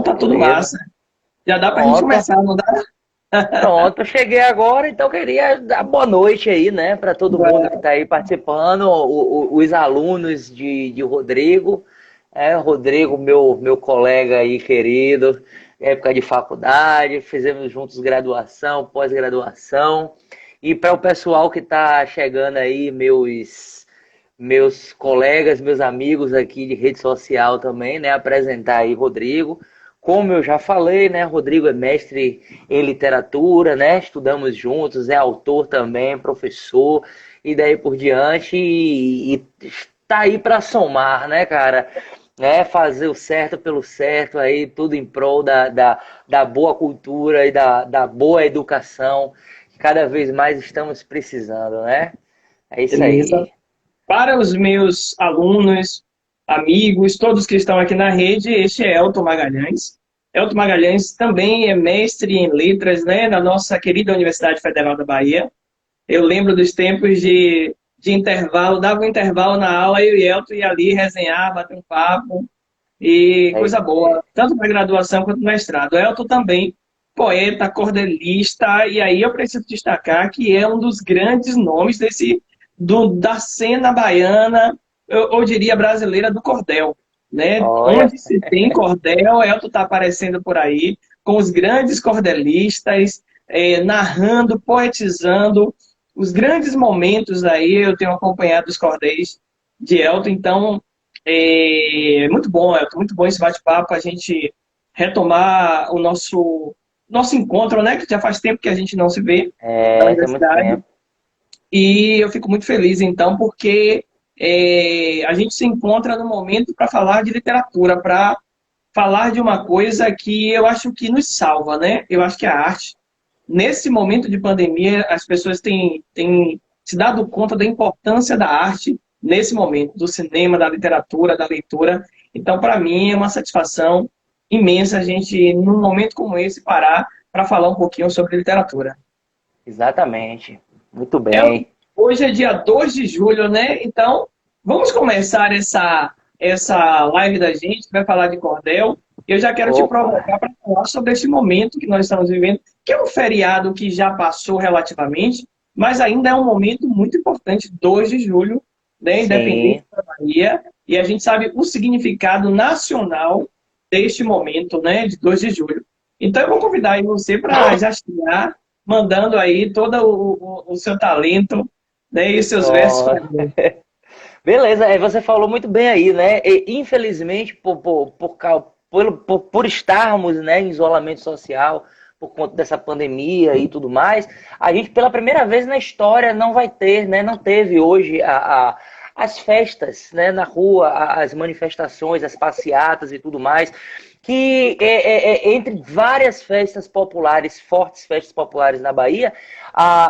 Então tá tudo Beleza. massa. Já dá pra gente Pronto. começar, não dá? Pronto, eu cheguei agora, então eu queria dar boa noite aí, né, para todo mundo que está aí participando, os alunos de Rodrigo, Rodrigo, meu colega aí querido, época de faculdade, fizemos juntos graduação, pós-graduação, e para o pessoal que está chegando aí, meus colegas, meus amigos aqui de rede social também, né? Apresentar aí Rodrigo. Como eu já falei, né? Rodrigo é mestre em literatura, né? Estudamos juntos, é autor também, professor e daí por diante e tá aí para somar, né, cara? Fazer o certo pelo certo aí, tudo em prol da boa cultura e da boa educação que cada vez mais estamos precisando, né? É isso Beleza. aí. Para os meus alunos, amigos, todos que estão aqui na rede, este é Elton Magalhães. Elton Magalhães também é mestre em letras, né, na nossa querida Universidade Federal da Bahia. Eu lembro dos tempos de intervalo, dava um intervalo na aula, eu e Elton ia ali resenhar, bater um papo, e É coisa isso aí. boa, tanto na graduação quanto no mestrado. Elton também, poeta, cordelista, e aí eu preciso destacar que é um dos grandes nomes da cena baiana, eu diria brasileira, do cordel. Né? Olha, Onde se tem cordel, Elton está aparecendo por aí, com os grandes cordelistas, narrando, poetizando, os grandes momentos aí, eu tenho acompanhado os cordéis de Elton, então muito bom, Elton, muito bom esse bate-papo, a gente retomar o nosso encontro, né? Que já faz tempo que a gente não se vê na tem muito universidade. tempo. E eu fico muito feliz, então, porque a gente se encontra no momento para falar de literatura, para falar de uma coisa que eu acho que nos salva, né? Eu acho que a arte, nesse momento de pandemia, as pessoas têm se dado conta da importância da arte nesse momento, do cinema, da literatura, da leitura. Então, para mim, é uma satisfação imensa a gente, num momento como esse, parar para falar um pouquinho sobre literatura. Exatamente. Muito É, bem. hoje é dia 2 de julho, né? Então, vamos começar essa live da gente, que vai falar de cordel. Eu já quero te Opa, provocar para falar sobre esse momento que nós estamos vivendo, que é um feriado que já passou relativamente, mas ainda é um momento muito importante, 2 de julho, né? Independência sim. da Bahia, e a gente sabe o significado nacional deste momento, né? De 2 de julho. Então, eu vou convidar aí você para já chegar mandando aí todo o seu talento, né, e os seus versos Ó, para mim. beleza, você falou muito bem aí, né? E, infelizmente, por estarmos, né, em isolamento social, por conta dessa pandemia e tudo mais, a gente, pela primeira vez na história, não vai ter, né? Não teve hoje as festas, né, na rua, as manifestações, as passeatas e tudo mais, que entre várias festas populares, fortes festas populares na Bahia,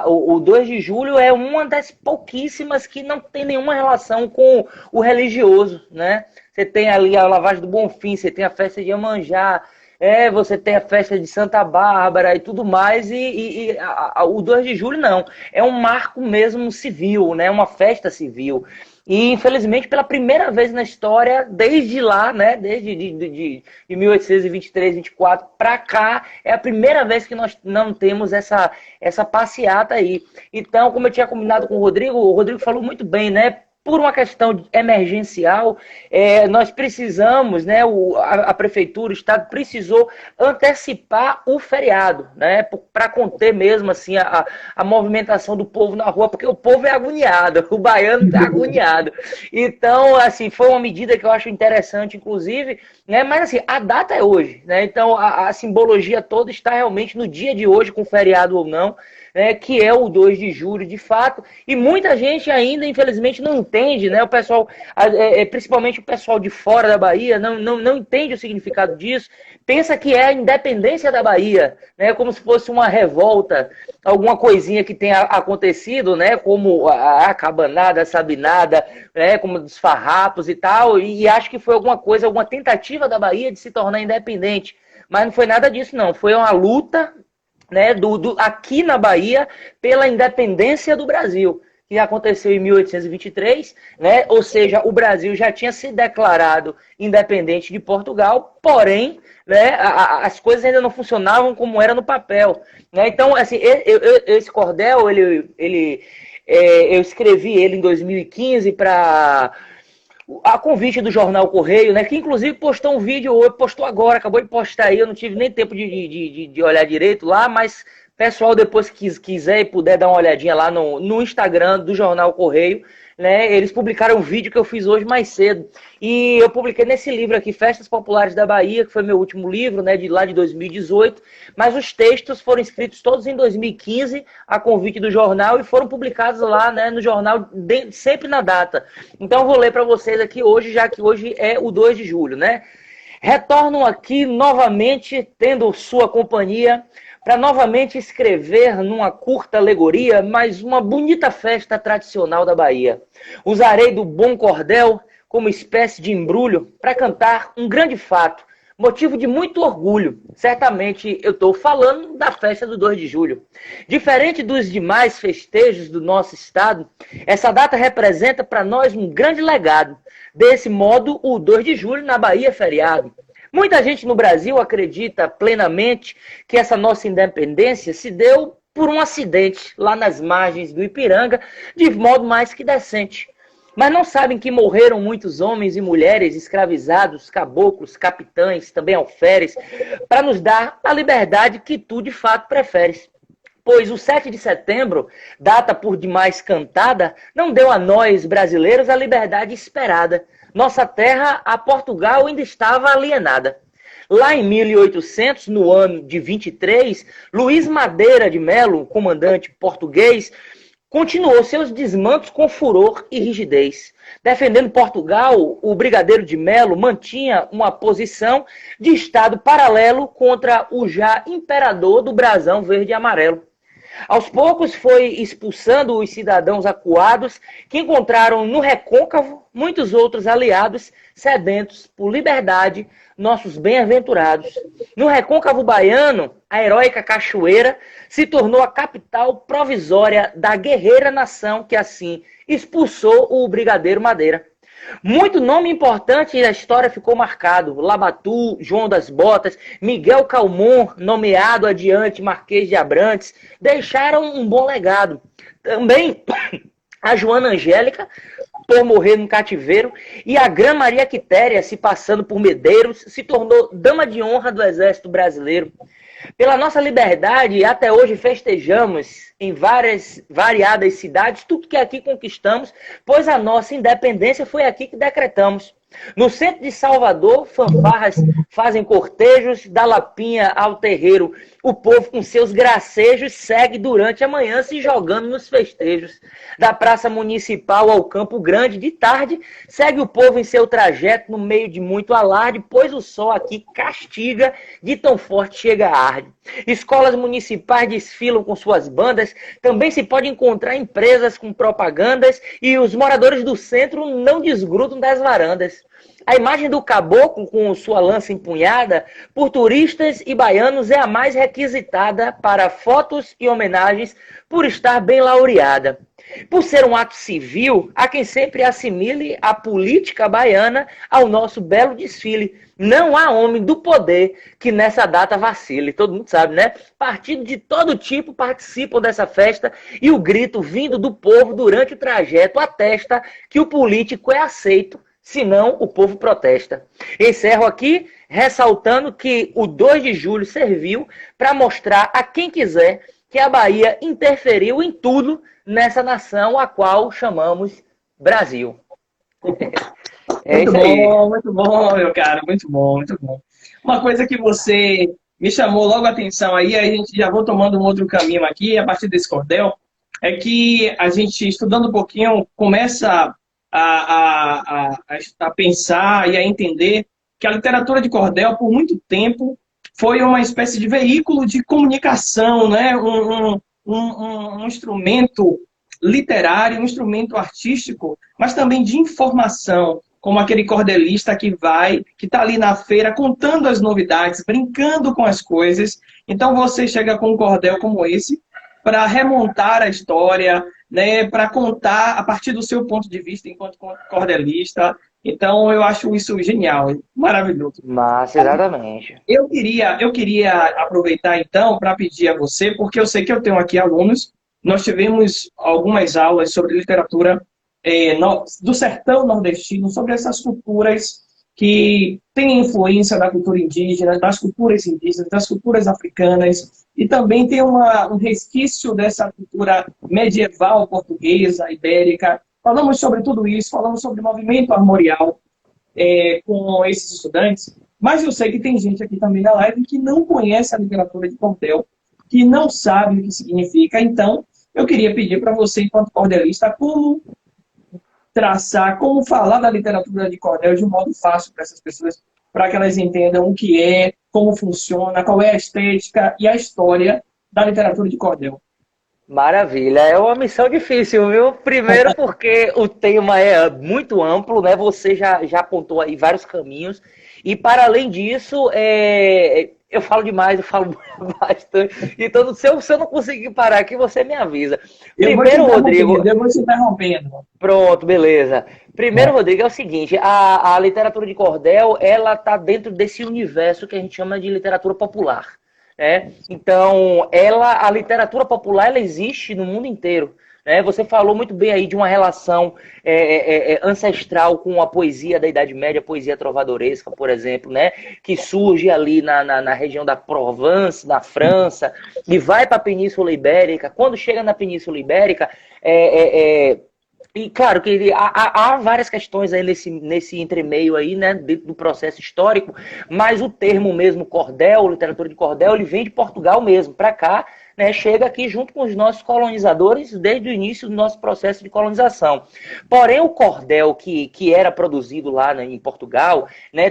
o 2 de julho é uma das pouquíssimas que não tem nenhuma relação com o religioso, né? Você tem ali a Lavagem do Bonfim, você tem a festa de Iemanjá, você tem a festa de Santa Bárbara e tudo mais, o 2 de julho não. É um marco mesmo civil, né? Uma festa civil. E, infelizmente, pela primeira vez na história, desde lá, né? Desde de 1823, 24 para cá, é a primeira vez que nós não temos essa passeata aí. Então, como eu tinha combinado com o Rodrigo falou muito bem, né? Por uma questão emergencial, nós precisamos, né, a prefeitura, o Estado precisou antecipar o feriado, né, para conter mesmo assim a movimentação do povo na rua, porque o povo é agoniado, o baiano está agoniado. Então, assim, foi uma medida que eu acho interessante, inclusive, né, mas assim, a data é hoje, né, então a simbologia toda está realmente no dia de hoje, com feriado ou não, né, que é o 2 de julho, de fato, e muita gente ainda, infelizmente, não entende, né, o pessoal, principalmente o pessoal de fora da Bahia, não entende o significado disso, pensa que é a independência da Bahia, né, como se fosse uma revolta, alguma coisinha que tenha acontecido, né, como a cabanada, a sabinada, né, como os farrapos e tal, e acho que foi alguma coisa, alguma tentativa da Bahia de se tornar independente, mas não foi nada disso não, foi uma luta, né, aqui na Bahia pela independência do Brasil, que aconteceu em 1823, né? Ou seja, o Brasil já tinha se declarado independente de Portugal, porém, né, as coisas ainda não funcionavam como era no papel, né? Então, assim, esse cordel, eu escrevi ele em 2015 para a convite do Jornal Correio, né? Que inclusive postou um vídeo, postou agora, acabou de postar aí, eu não tive nem tempo de olhar direito lá, mas pessoal, depois que quiser e puder dar uma olhadinha lá no Instagram do Jornal Correio, né? Eles publicaram um vídeo que eu fiz hoje mais cedo. E eu publiquei nesse livro aqui, Festas Populares da Bahia, que foi meu último livro, né? Lá de 2018. Mas os textos foram escritos todos em 2015, a convite do jornal, e foram publicados lá, né, no jornal, sempre na data. Então eu vou ler para vocês aqui hoje, já que hoje é o 2 de julho, né? Retornam aqui novamente, tendo sua companhia, para novamente escrever numa curta alegoria, mas uma bonita festa tradicional da Bahia. Usarei do bom cordel como espécie de embrulho para cantar um grande fato, motivo de muito orgulho. Certamente eu estou falando da festa do 2 de julho. Diferente dos demais festejos do nosso estado, essa data representa para nós um grande legado. Desse modo, o 2 de julho na Bahia é feriado. Muita gente no Brasil acredita plenamente que essa nossa independência se deu por um acidente lá nas margens do Ipiranga, de modo mais que decente. Mas não sabem que morreram muitos homens e mulheres escravizados, caboclos, capitães, também alferes, para nos dar a liberdade que tu de fato preferes. Pois o 7 de setembro, data por demais cantada, não deu a nós, brasileiros, a liberdade esperada. Nossa terra a Portugal ainda estava alienada. Lá em 1800, no ano de 23, Luís Madeira de Melo, comandante português, continuou seus desmandos com furor e rigidez. Defendendo Portugal, o brigadeiro de Melo mantinha uma posição de estado paralelo contra o já imperador do brasão verde e amarelo. Aos poucos foi expulsando os cidadãos acuados que encontraram no recôncavo muitos outros aliados sedentos por liberdade, nossos bem-aventurados. No recôncavo baiano, a heróica Cachoeira se tornou a capital provisória da guerreira nação que assim expulsou o brigadeiro Madeira. Muito nome importante da história ficou marcado. Labatu, João das Botas, Miguel Calmon, nomeado adiante Marquês de Abrantes, deixaram um bom legado. Também a Joana Angélica, por morrer no cativeiro, e a Gran Maria Quitéria, se passando por Medeiros, se tornou dama de honra do Exército Brasileiro. Pela nossa liberdade, até hoje festejamos em variadas cidades tudo que aqui conquistamos, pois a nossa independência foi aqui que decretamos. No centro de Salvador, fanfarras fazem cortejos, da Lapinha ao terreiro. O povo com seus gracejos segue durante a manhã se jogando nos festejos. Da Praça Municipal ao Campo Grande, de tarde, segue o povo em seu trajeto no meio de muito alarde, pois o sol aqui castiga, de tão forte chega a arde. Escolas municipais desfilam com suas bandas, também se pode encontrar empresas com propagandas e os moradores do centro não desgrudam das varandas. A imagem do caboclo com sua lança empunhada, por turistas e baianos, é a mais requisitada para fotos e homenagens por estar bem laureada. Por ser um ato civil, há quem sempre assimile a política baiana ao nosso belo desfile. Não há homem do poder que nessa data vacile. Todo mundo sabe, né? Partidos de todo tipo participam dessa festa e o grito vindo do povo durante o trajeto atesta que o político é aceito, senão o povo protesta. Encerro aqui ressaltando que o 2 de julho serviu para mostrar a quem quiser que a Bahia interferiu em tudo nessa nação a qual chamamos Brasil. É muito bom, meu cara, muito bom, muito bom. Uma coisa que você me chamou logo a atenção aí, a gente já vou tomando um outro caminho aqui, a partir desse cordel, é que a gente, estudando um pouquinho, começa a pensar e a entender que a literatura de cordel, por muito tempo, foi uma espécie de veículo de comunicação, né? Um instrumento literário, um instrumento artístico, mas também de informação, como aquele cordelista que está ali na feira contando as novidades, brincando com as coisas. Então você chega com um cordel como esse para remontar a história, né, para contar a partir do seu ponto de vista enquanto cordelista. Então, eu acho isso genial, maravilhoso. Massa, exatamente. Eu queria aproveitar, então, para pedir a você, porque eu sei que eu tenho aqui alunos, nós tivemos algumas aulas sobre literatura do sertão nordestino, sobre essas culturas que têm influência da cultura indígena, das culturas indígenas, das culturas africanas, e também tem um resquício dessa cultura medieval portuguesa, ibérica. Falamos sobre tudo isso, falamos sobre movimento armorial com esses estudantes, mas eu sei que tem gente aqui também na live que não conhece a literatura de cordel, que não sabe o que significa. Então, eu queria pedir para você, enquanto cordelista, como traçar, como falar da literatura de cordel de um modo fácil para essas pessoas, para que elas entendam o que é, como funciona, qual é a estética e a história da literatura de cordel. Maravilha, é uma missão difícil, viu? Primeiro porque o tema é muito amplo, né? Você já apontou aí vários caminhos. E para além disso, eu falo demais, eu falo bastante. Então, se eu não conseguir parar aqui, você me avisa. Primeiro, Rodrigo. Eu vou te interrompendo. Pronto, beleza. Primeiro, Rodrigo, é o seguinte: a literatura de cordel, ela está dentro desse universo que a gente chama de literatura popular. Então, a literatura popular, ela existe no mundo inteiro. Você falou muito bem aí de uma relação ancestral com a poesia da Idade Média, a poesia trovadoresca, por exemplo, que surge ali na região da Provence, na França, e vai para a Península Ibérica. Quando chega na Península Ibérica, e claro que há várias questões aí nesse entremeio aí, dentro do processo histórico, mas o termo mesmo cordel, literatura de cordel, ele vem de Portugal mesmo, para cá, chega aqui junto com os nossos colonizadores desde o início do nosso processo de colonização. Porém, o cordel que era produzido lá em Portugal,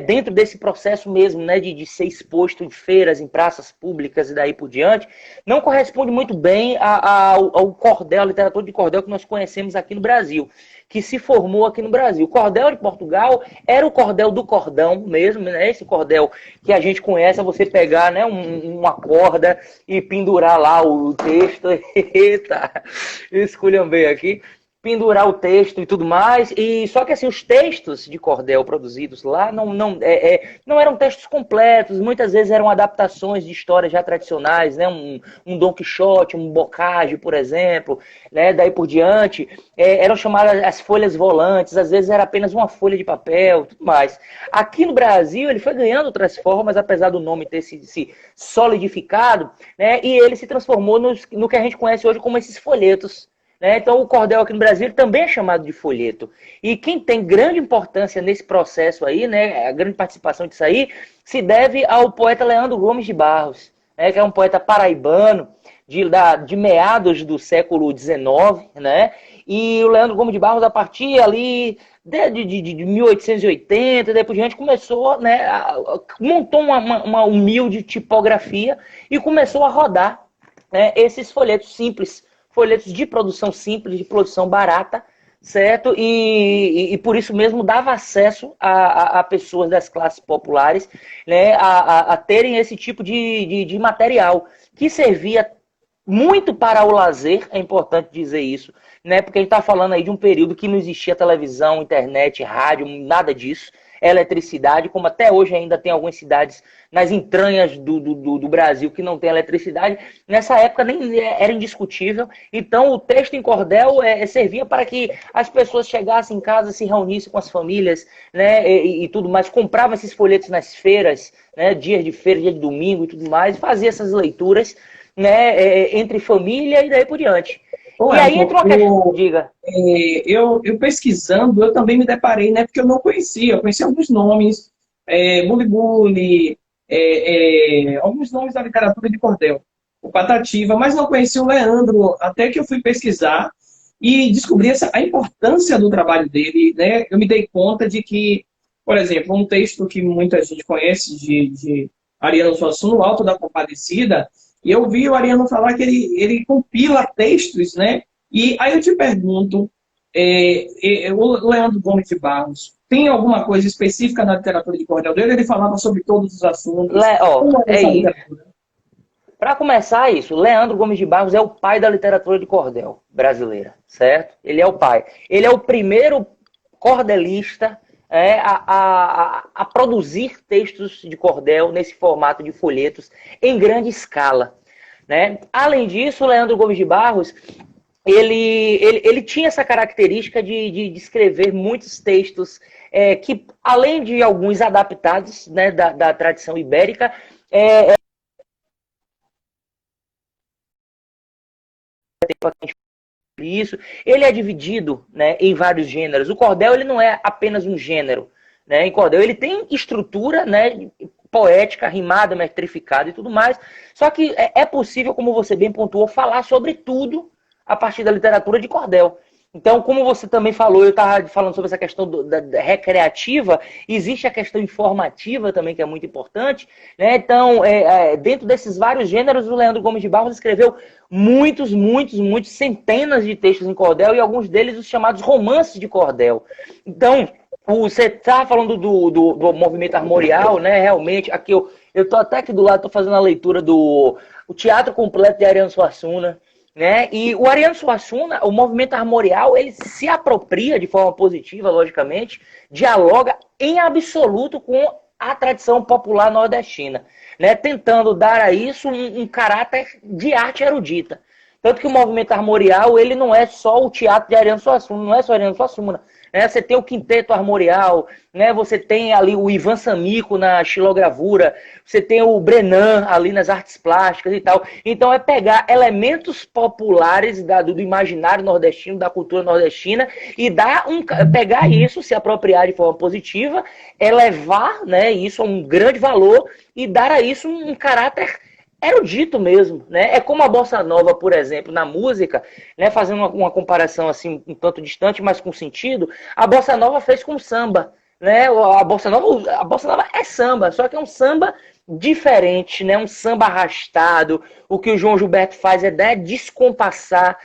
dentro desse processo mesmo de ser exposto em feiras, em praças públicas e daí por diante, não corresponde muito bem ao cordel, a literatura de cordel que nós conhecemos aqui no Brasil, que se formou aqui no Brasil. O cordel de Portugal era o cordel do cordão mesmo, esse cordel que a gente conhece, é você pegar uma corda e pendurar lá o texto. Eita, esculhambei aqui. Pendurar o texto e tudo mais, e só que assim, os textos de cordel produzidos lá não eram textos completos, muitas vezes eram adaptações de histórias já tradicionais, um Dom Quixote, um Bocage, por exemplo, daí por diante, eram chamadas as folhas volantes, às vezes era apenas uma folha de papel, tudo mais. Aqui no Brasil ele foi ganhando outras formas, apesar do nome ter se solidificado, e ele se transformou no que a gente conhece hoje como esses folhetos. Então, o cordel aqui no Brasil também é chamado de folheto. E quem tem grande importância nesse processo aí, a grande participação disso aí, se deve ao poeta Leandro Gomes de Barros, que é um poeta paraibano de meados do século XIX, E o Leandro Gomes de Barros, a partir ali de 1880, depois a gente começou, montou uma humilde tipografia e começou a rodar esses folhetos simples, folhetos de produção simples, de produção barata, certo? E por isso mesmo dava acesso a pessoas das classes populares a terem esse tipo de material, que servia muito para o lazer, é importante dizer isso, porque a gente está falando aí de um período que não existia televisão, internet, rádio, nada disso, eletricidade, como até hoje ainda tem algumas cidades nas entranhas do Brasil que não tem eletricidade. Nessa época nem era indiscutível. Então o texto em cordel servia para que as pessoas chegassem em casa, se reunissem com as famílias, e tudo mais, compravam esses folhetos nas feiras, dias de feira, dia de domingo e tudo mais, e fazia essas leituras entre família e daí por diante. Ô, e aí entra uma questão, diga. Eu pesquisando, eu também me deparei, porque eu não conhecia, eu conhecia alguns nomes, Bully, alguns nomes da literatura de cordel, o Patativa, mas não conhecia o Leandro, até que eu fui pesquisar e descobri a importância do trabalho dele, Eu me dei conta de que, por exemplo, um texto que muita gente conhece de Ariano Suassuna, O Alto da Compadecida, e eu vi o Ariano falar que ele compila textos, E aí eu te pergunto, o Leandro Gomes de Barros, tem alguma coisa específica na literatura de cordel dele? Ele falava sobre todos os assuntos. É isso. Para começar isso, Leandro Gomes de Barros é o pai da literatura de cordel brasileira, certo? Ele é o pai. Ele é o primeiro cordelista a produzir textos de cordel nesse formato de folhetos em grande escala, né? Além disso, Leandro Gomes de Barros ele tinha essa característica de escrever muitos textos que, além de alguns adaptados, né, da tradição ibérica, isso, ele é dividido, né, em vários gêneros. O cordel ele não é apenas um gênero, né? Em cordel ele tem estrutura, né, poética, rimada, metrificada e tudo mais. Só que é possível, como você bem pontuou, falar sobre tudo a partir da literatura de cordel. Então, como você também falou, eu estava falando sobre essa questão da recreativa, existe a questão informativa também, que é muito importante, né? Então, dentro desses vários gêneros, o Leandro Gomes de Barros escreveu muitos, centenas de textos em cordel, e alguns deles os chamados romances de cordel. Então, você está falando do movimento armorial, né? Realmente, aqui eu estou até aqui do lado, estou fazendo a leitura do o Teatro Completo de Ariano Suassuna, né? E o Ariano Suassuna, o movimento armorial, ele se apropria de forma positiva, logicamente, dialoga em absoluto com a tradição popular nordestina, né? Tentando dar a isso um caráter de arte erudita. Tanto que o movimento armorial, ele não é só o teatro de Ariano Suassuna, não é só Ariano Suassuna, né? Você tem o quinteto armorial, né? Você tem ali o Ivan Samico na xilogravura, você tem o Brenan ali nas artes plásticas e tal. Então é pegar elementos populares do imaginário nordestino, da cultura nordestina, e pegar isso, se apropriar de forma positiva, elevar, né, isso a um grande valor e dar a isso um caráter erudito mesmo, né? É como a bossa nova, por exemplo, na música, né? Fazendo uma comparação assim um tanto distante, mas com sentido, a bossa nova fez com o samba, né? A bossa nova é samba, só que é um samba diferente, né? Um samba arrastado. O que o João Gilberto faz é descompassar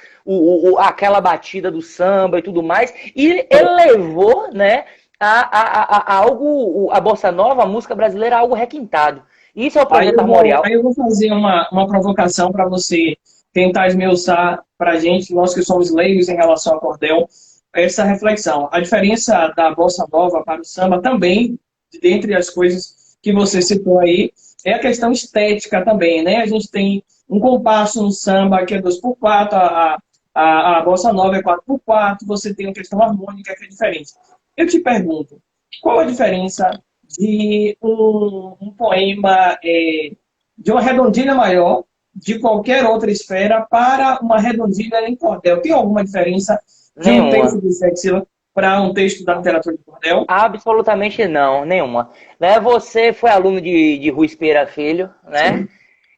aquela batida do samba e tudo mais, e elevou, né? A bossa nova, a música brasileira, a algo requintado. Isso é o projeto armorial. Aí eu vou fazer uma provocação para você tentar esmiuçar para a gente, nós que somos leigos em relação ao cordel, essa reflexão. A diferença da bossa nova para o samba também, dentre as coisas que você citou aí, é a questão estética também, né? A gente tem um compasso no samba que é 2x4, a bossa nova é 4x4, você tem uma questão harmônica que é diferente. Eu te pergunto, qual a diferença de um poema de uma redondilha maior, de qualquer outra esfera, para uma redondilha em cordel? Tem alguma diferença de um texto de sete sílabas para um texto da literatura de cordel? Absolutamente não, nenhuma. Né? Você foi aluno de Rui Pereira Filho, né? Sim.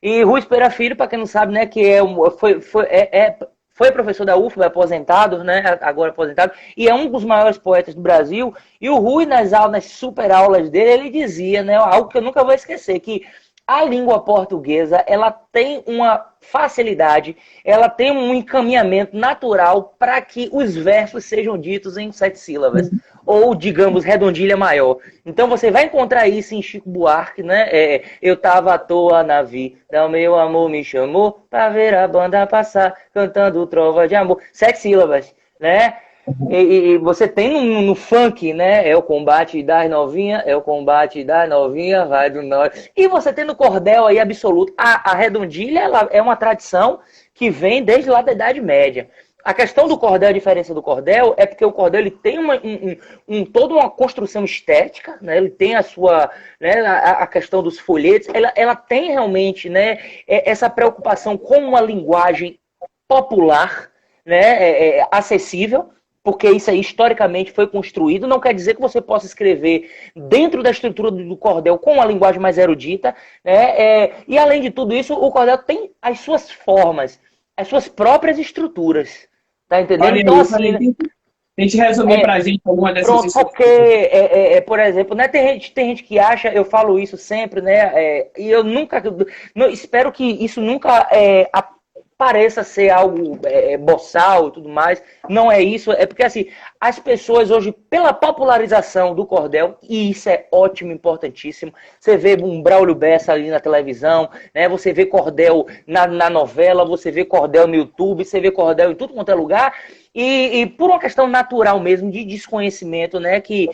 E Rui Pereira Filho, para quem não sabe, né, que foi professor da UFBA, aposentado, né, agora aposentado, e é um dos maiores poetas do Brasil. E o Rui, nas super aulas dele, ele dizia, né, algo que eu nunca vou esquecer, que a língua portuguesa, ela tem uma facilidade, ela tem um encaminhamento natural para que os versos sejam ditos em 7 sílabas, ou, digamos, redondilha maior. Então você vai encontrar isso em Chico Buarque, né? Eu tava à toa na vida, o meu amor me chamou para ver a banda passar, cantando trova de amor. 7 sílabas, né? E você tem no funk, né? É o combate das novinhas, vai do norte. E você tem no cordel aí absoluto. A redondilha, ela é uma tradição que vem desde lá da Idade Média. A questão do cordel, a diferença do cordel, é porque o cordel ele tem toda uma construção estética, né? Ele tem a sua, né, a questão dos folhetos, ela tem realmente, né, essa preocupação com uma linguagem popular, né, acessível, porque isso aí historicamente foi construído. Não quer dizer que você possa escrever dentro da estrutura do cordel com uma linguagem mais erudita, né? E além de tudo isso, o cordel tem as suas formas, as suas próprias estruturas. Tá entendendo? Olha, então, assim. Tente resumir pra gente alguma dessas Pronto, porque, por exemplo, né, tem gente que acha, eu falo isso sempre, né? E eu nunca. Espero que isso nunca pareça ser algo boçal e tudo mais. Não é isso. É porque, assim, as pessoas hoje, pela popularização do cordel, e isso é ótimo, importantíssimo, você vê um Braulio Bessa ali na televisão, né? Você vê cordel na novela, você vê cordel no YouTube, você vê cordel em tudo quanto é lugar. E por uma questão natural mesmo, de desconhecimento, né, que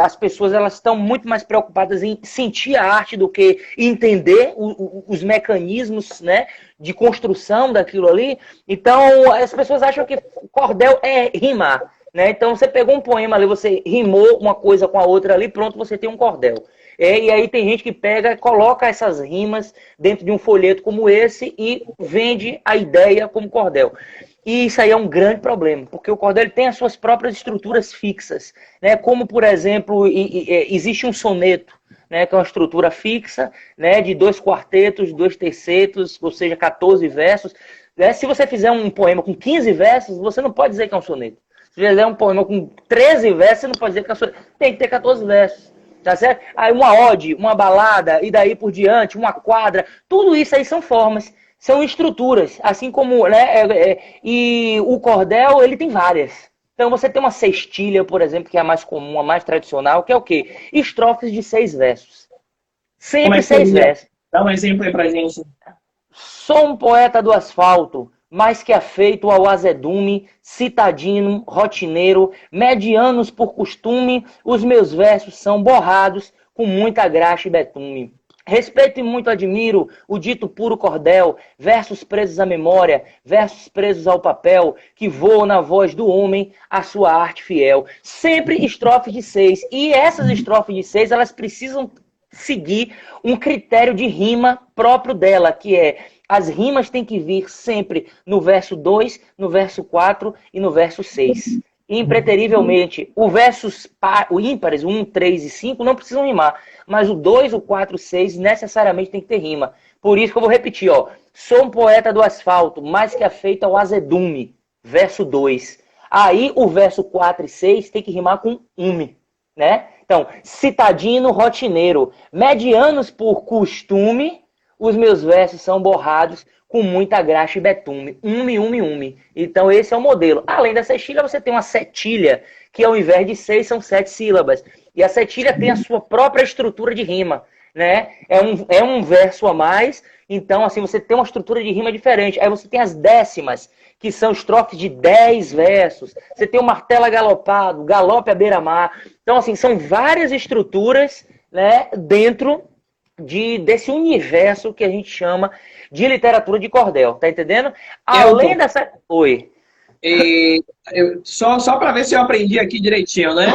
as pessoas elas estão muito mais preocupadas em sentir a arte do que entender os mecanismos, né, de construção daquilo ali. Então, as pessoas acham que cordel é rimar, né? Então, você pegou um poema ali, você rimou uma coisa com a outra ali, pronto, você tem um cordel. E aí tem gente que pega, coloca essas rimas dentro de um folheto como esse e vende a ideia como cordel. E isso aí é um grande problema, porque o cordel tem as suas próprias estruturas fixas, né? Como, por exemplo, existe um soneto, né, que é uma estrutura fixa, né, de 2 quartetos, 2 tercetos, ou seja, 14 versos. Né? Se você fizer um poema com 15 versos, você não pode dizer que é um soneto. Se você fizer um poema com 13 versos, você não pode dizer que é um soneto. Tem que ter 14 versos. Tá certo? Aí uma ode, uma balada, e daí por diante, uma quadra, tudo isso aí são formas. São estruturas, assim como, né, e o cordel, ele tem várias. Então você tem uma sextilha, por exemplo, que é a mais comum, a mais tradicional, que é o quê? Estrofes de 6 versos. Como é Sempre que 6 seria? versos. Dá um exemplo aí pra gente. Sou um poeta do asfalto, mais que afeito ao azedume, citadino, rotineiro, medianos por costume, os meus versos são borrados com muita graxa e betume. Respeito e muito admiro o dito puro cordel, versos presos à memória, versos presos ao papel, que voam na voz do homem, a sua arte fiel. Sempre estrofes de 6. E essas estrofes de 6, elas precisam seguir um critério de rima próprio dela, que é as rimas têm que vir sempre no verso 2, no verso 4 e no verso 6. Impreterivelmente, o ímpares, o 1, 3 e 5, não precisam rimar, mas o 2, o 4 e o 6 necessariamente tem que ter rima. Por isso que eu vou repetir, ó. Sou um poeta do asfalto, mais que afeito ao azedume, verso 2. Aí o verso 4 e 6 tem que rimar com ume, né? Então, citadino, rotineiro, medianos por costume, os meus versos são borrados com muita graxa e betume. Ume, ume, ume. Então, esse é o modelo. Além da sextilha, você tem uma setilha, que ao invés de 6, são 7 sílabas. E a setilha tem a sua própria estrutura de rima, né? É um verso a mais, então, assim, você tem uma estrutura de rima diferente. Aí você tem as décimas, que são estrofes de 10 versos. Você tem o martelo galopado, galope à beira-mar. Então, assim, são várias estruturas, né, dentro desse universo que a gente chama de literatura de cordel, tá entendendo? Além Elton, dessa... Oi. só para ver se eu aprendi aqui direitinho, né?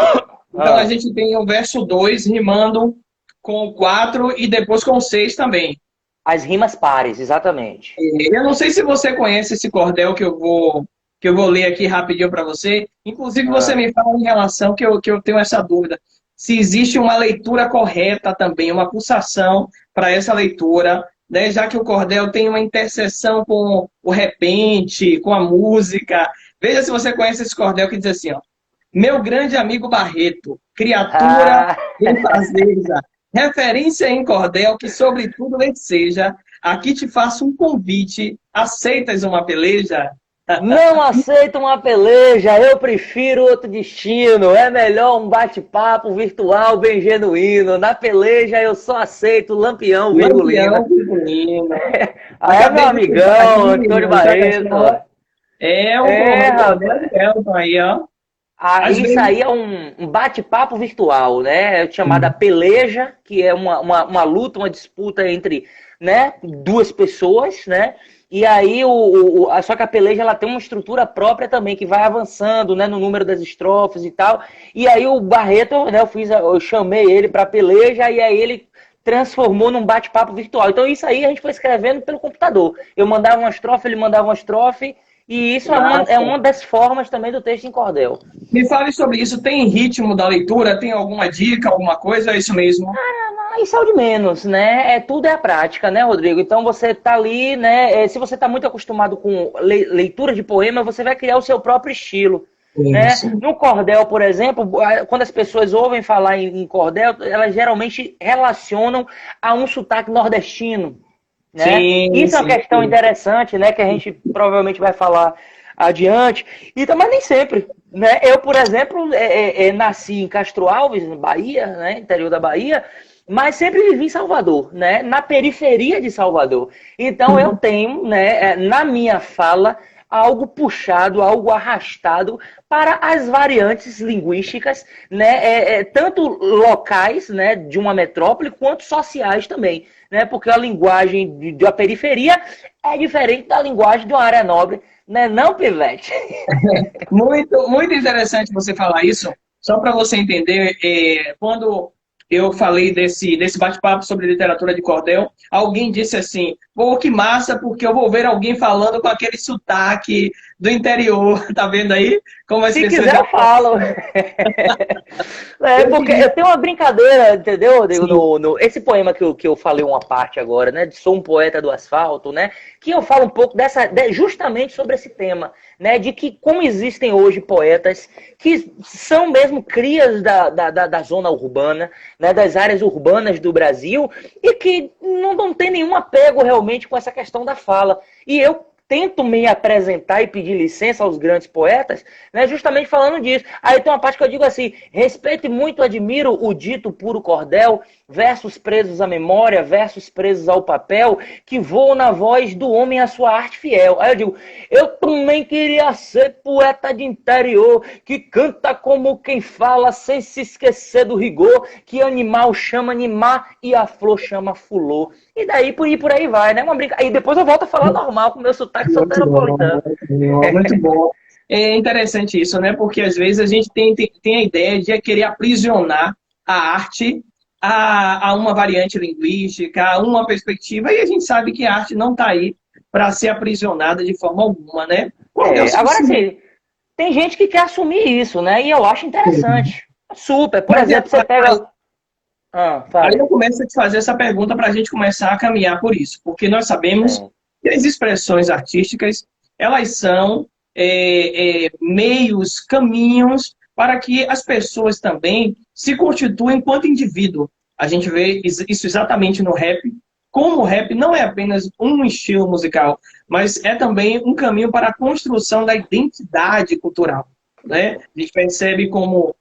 Então a Ah, gente tem o verso 2 rimando com o 4 e depois com o 6 também. as rimas pares, exatamente. Eu não sei se você conhece esse cordel que eu vou ler aqui rapidinho para você. Inclusive, você Ah. me fala em relação que eu tenho essa dúvida. Se existe uma leitura correta também, uma pulsação para essa leitura, né? Já que o cordel tem uma interseção com o repente, com a música. Veja se você conhece esse cordel que diz assim, ó. Meu grande amigo Barreto, criatura Ah, benfazeja, referência em cordel que sobretudo lhe seja, aqui te faço um convite, aceitas uma peleja? não aceito uma peleja, eu prefiro outro destino. É melhor um bate-papo virtual bem genuíno. Na peleja eu só aceito Lampião Virgulina. Lampião Virgulino. Aí é meu Acabei de escutar amigão, aqui, Antônio irmão, já Barreto. gastou. É É, o cordel rapaz. de Elton aí, ó. Às Isso vezes. aí é um bate-papo virtual, né? É chamada peleja, que é uma luta, uma disputa entre, né, duas pessoas, né? E aí, só que a peleja ela tem uma estrutura própria também, que vai avançando, né, no número das estrofes e tal. E aí o Barreto, né, eu chamei ele para peleja e aí ele transformou num bate-papo virtual. Então isso aí a gente foi escrevendo pelo computador. Eu mandava uma estrofe, ele mandava uma estrofe, e isso é Massa. uma das formas também do texto em cordel. Me fale sobre isso. Tem ritmo da leitura? Tem alguma dica, alguma coisa? É isso mesmo? Isso é o de menos, né? Tudo é a prática, né, Rodrigo? Então você tá ali, né? Se você tá muito acostumado com leitura de poema, você vai criar o seu próprio estilo, né? Isso. No cordel, por exemplo, quando as pessoas ouvem falar em cordel, elas geralmente relacionam a um sotaque nordestino, né? Sim, Isso é uma sim, questão sim. interessante, né? Que a gente provavelmente vai falar adiante. E também nem sempre, né? Eu, por exemplo, nasci em Castro Alves, na Bahia, né? Interior da Bahia, mas sempre vivi em Salvador, né? Na periferia de Salvador. Então eu Uhum. tenho, né? Na minha fala algo puxado, algo arrastado para as variantes linguísticas, né, tanto locais, né, de uma metrópole, quanto sociais também, né, porque a linguagem da periferia é diferente da linguagem de uma área nobre, né, não, Pivete? Muito, muito interessante você falar isso. Só para você entender, quando eu falei desse bate-papo sobre literatura de cordel, alguém disse assim: pô, que massa, porque eu vou ver alguém falando com aquele sotaque do interior. Tá vendo aí? Como as Se pessoas quiser, já. eu falo. É, Eu porque queria. eu tenho uma brincadeira, entendeu? Sim, Esse poema que eu falei uma parte agora, né? De Sou um Poeta do Asfalto, né? Que eu falo um pouco justamente sobre esse tema, né? De que como existem hoje poetas que são mesmo crias da zona urbana, né? Das áreas urbanas do Brasil, e que não tem nenhum apego realmente com essa questão da fala. E eu tento me apresentar e pedir licença aos grandes poetas, né, justamente falando disso. Aí tem uma parte que eu digo assim: respeito e muito admiro o dito puro cordel, versos presos à memória, versos presos ao papel, que voam na voz do homem à sua arte fiel. Aí eu digo: eu também queria ser poeta de interior, que canta como quem fala, sem se esquecer do rigor, que animal chama animar e a flor chama fulô. E daí por aí vai, né? Uma brinca... Aí depois eu volto a falar normal com o meu sotaque muito bom, soteropolitano. muito bom, muito bom. É interessante isso, né? Porque às vezes a gente tem a ideia de querer aprisionar a arte a uma variante linguística, a uma perspectiva, e a gente sabe que a arte não está aí para ser aprisionada de forma alguma, né? Cordel se Agora sim, tem gente que quer assumir isso, né? E eu acho interessante. Super. Por mas exemplo, você pega. Ah, aí fale. eu começo a te fazer essa pergunta para a gente começar a caminhar por isso, porque nós sabemos Sim. que as expressões artísticas elas são meios, caminhos para que as pessoas também se constituam enquanto indivíduo. A gente vê isso exatamente no rap, como o rap não é apenas um estilo musical, mas é também um caminho para a construção da identidade cultural. Né? A gente percebe como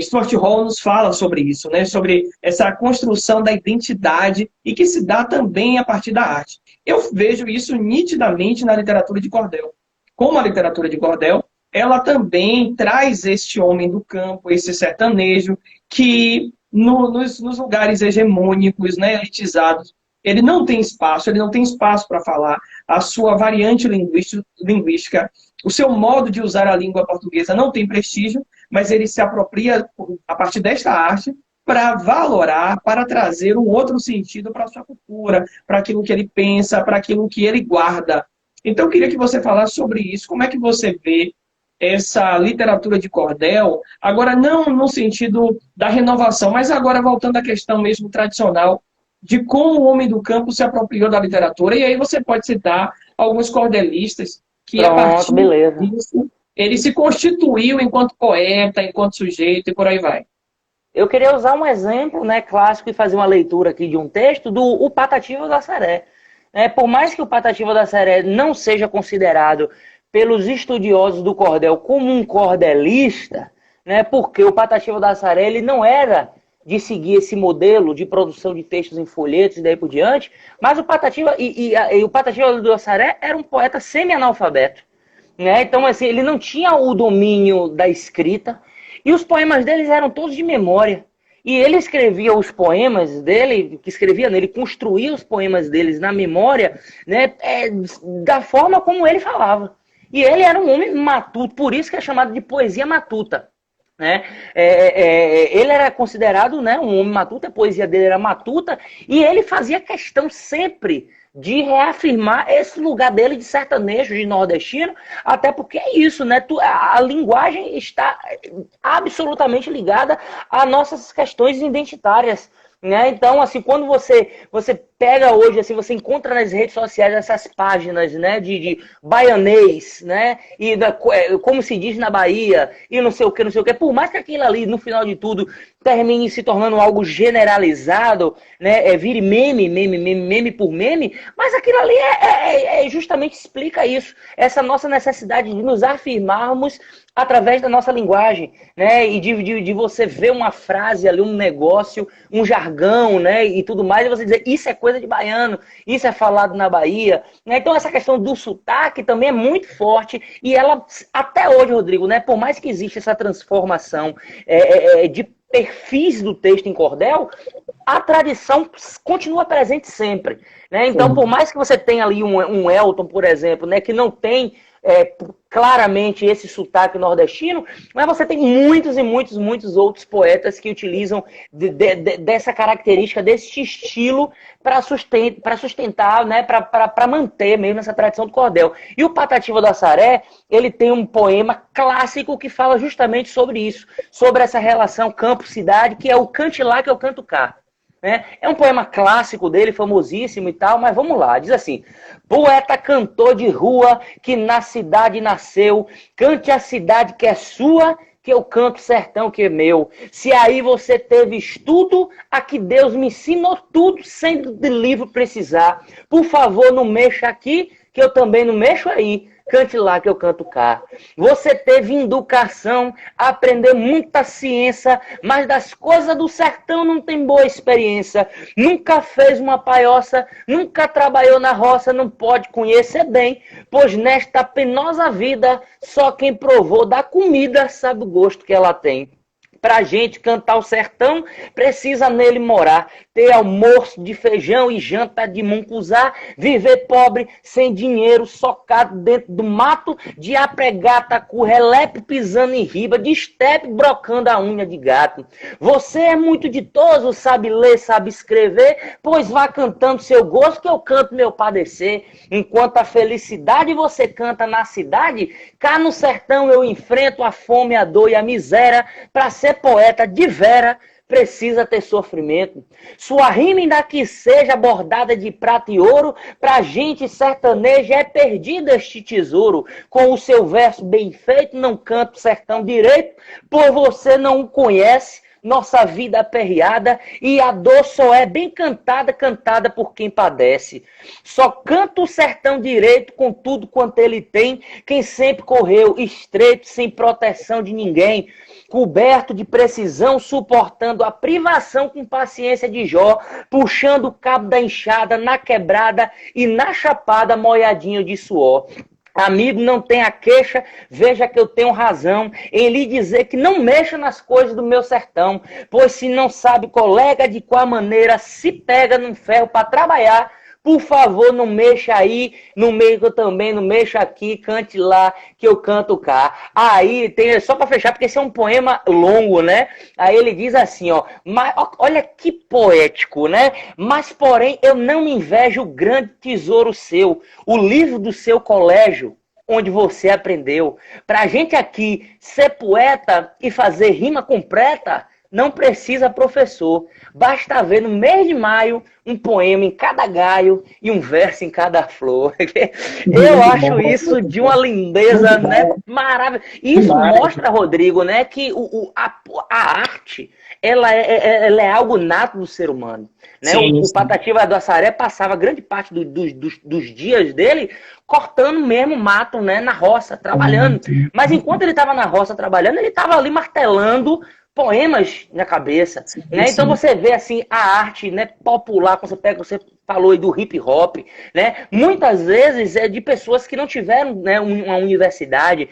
Stuart Hall nos fala sobre isso, né? Sobre essa construção da identidade e que se dá também a partir da arte. Eu vejo isso nitidamente na literatura de cordel. Como a literatura de cordel, ela também traz este homem do campo, esse sertanejo, que nos lugares hegemônicos, né, elitizados, ele não tem espaço para falar. A sua variante linguística, o seu modo de usar a língua portuguesa não tem prestígio, mas ele se apropria a partir desta arte para valorar, para trazer um outro sentido para a sua cultura, para aquilo que ele pensa, para aquilo que ele guarda. Então, eu queria que você falasse sobre isso. Como é que você vê essa literatura de cordel, agora não no sentido da renovação, mas agora voltando à questão mesmo tradicional de como o homem do campo se apropriou da literatura. E aí você pode citar alguns cordelistas que, a Pronto, partir beleza. disso, ele se constituiu enquanto poeta, enquanto sujeito e por aí vai. Eu queria usar um exemplo, né, clássico e fazer uma leitura aqui de um texto do O Patativa da Seré. Por mais que o Patativa da Seré não seja considerado pelos estudiosos do cordel como um cordelista, né, porque o Patativa da Seré ele não era de seguir esse modelo de produção de textos em folhetos e daí por diante, mas o Patativa e o Patativa da Seré era um poeta semi-analfabeto, né? Então, assim, ele não tinha o domínio da escrita e os poemas deles eram todos de memória. E ele escrevia os poemas dele, que escrevia, né, ele construía os poemas deles na memória, né, da forma como ele falava. E ele era um homem matuto, por isso que é chamado de poesia matuta. Né? Ele era considerado, né, um homem matuto, a poesia dele era matuta, e ele fazia questão sempre de reafirmar esse lugar dele de sertanejo, de nordestino, até porque é isso, né? A linguagem está absolutamente ligada a nossas questões identitárias. Né? Então, assim, quando você pega hoje, assim, você encontra nas redes sociais essas páginas, né, de baianês, né, e como se diz na Bahia, e não sei o que, não sei o que. Por mais que aquilo ali, no final de tudo, termine se tornando algo generalizado, né, vire meme por meme, mas aquilo ali justamente explica isso, essa nossa necessidade de nos afirmarmos através da nossa linguagem, né? E de você ver uma frase ali, um negócio, um jargão, né? E tudo mais, e você dizer, isso é coisa de baiano, isso é falado na Bahia. Né? Então essa questão do sotaque também é muito forte, e ela, até hoje, Rodrigo, né? Por mais que exista essa transformação de perfis do texto em cordel, a tradição continua presente sempre. Né? Então, por mais que você tenha ali um Elton, por exemplo, né, que não tem claramente esse sotaque nordestino, mas você tem muitos e muitos outros poetas que utilizam dessa característica, desse estilo para sustentar, né, para manter mesmo essa tradição do cordel. E o Patativa do Assaré, ele tem um poema clássico que fala justamente sobre isso, sobre essa relação campo-cidade, que é o cante lá que eu canto cá. Né? É um poema clássico dele, famosíssimo e tal, mas vamos lá, diz assim: poeta cantor de rua que na cidade nasceu, cante a cidade que é sua, que eu canto sertão que é meu. Se aí você teve estudo, aqui Deus me ensinou tudo sem de livro precisar. Por favor, não mexa aqui, que eu também não mexo aí. Cante lá que eu canto cá. Você teve educação, aprendeu muita ciência, mas das coisas do sertão não tem boa experiência. Nunca fez uma paioça, nunca trabalhou na roça, não pode conhecer bem, pois nesta penosa vida, só quem provou da comida sabe o gosto que ela tem. Pra gente cantar o sertão, precisa nele morar, ter almoço de feijão e janta de mucuzá, viver pobre, sem dinheiro, socado dentro do mato, de apregata com relepe pisando em riba, de estepe brocando a unha de gato. Você é muito ditoso, sabe ler, sabe escrever, pois vá cantando seu gosto que eu canto meu padecer. Enquanto a felicidade você canta na cidade, cá no sertão eu enfrento a fome, a dor e a miséria, pra ser poeta de vera, precisa ter sofrimento. Sua rima ainda que seja bordada de prata e ouro, pra gente sertaneja é perdido este tesouro. Com o seu verso bem feito, não canto sertão direito, por você não o conhece, nossa vida aperreada, e a dor só é bem cantada, cantada por quem padece. Só canta o sertão direito com tudo quanto ele tem, quem sempre correu estreito, sem proteção de ninguém, coberto de precisão, suportando a privação com paciência de Jó, puxando o cabo da enxada na quebrada e na chapada molhadinho de suor. Amigo, não tenha queixa, veja que eu tenho razão em lhe dizer que não mexa nas coisas do meu sertão, pois se não sabe, colega, de qual maneira se pega num ferro para trabalhar, por favor, não mexa aí, no meio que eu também não mexo aqui, cante lá que eu canto cá. Aí, tem só para fechar, porque esse é um poema longo, né? Aí ele diz assim, ó, mas, olha que poético, né? Mas, porém, eu não invejo o grande tesouro seu, o livro do seu colégio, onde você aprendeu. Pra gente aqui ser poeta e fazer rima completa, não precisa professor, basta ver no mês de maio um poema em cada galho e um verso em cada flor. Eu acho isso de uma lindeza, né, maravilhosa. Isso mostra, Rodrigo, né, que a arte ela é algo nato do ser humano. Né? Sim, O Patativa do Assaré passava grande parte dos dias dele cortando mesmo mato, né, na roça, trabalhando. Mas enquanto ele estava na roça trabalhando, ele estava ali martelando poemas na cabeça, né? Então você vê assim a arte, né, popular, quando você falou aí do hip hop, né? Muitas vezes é de pessoas que não tiveram, né, uma universidade,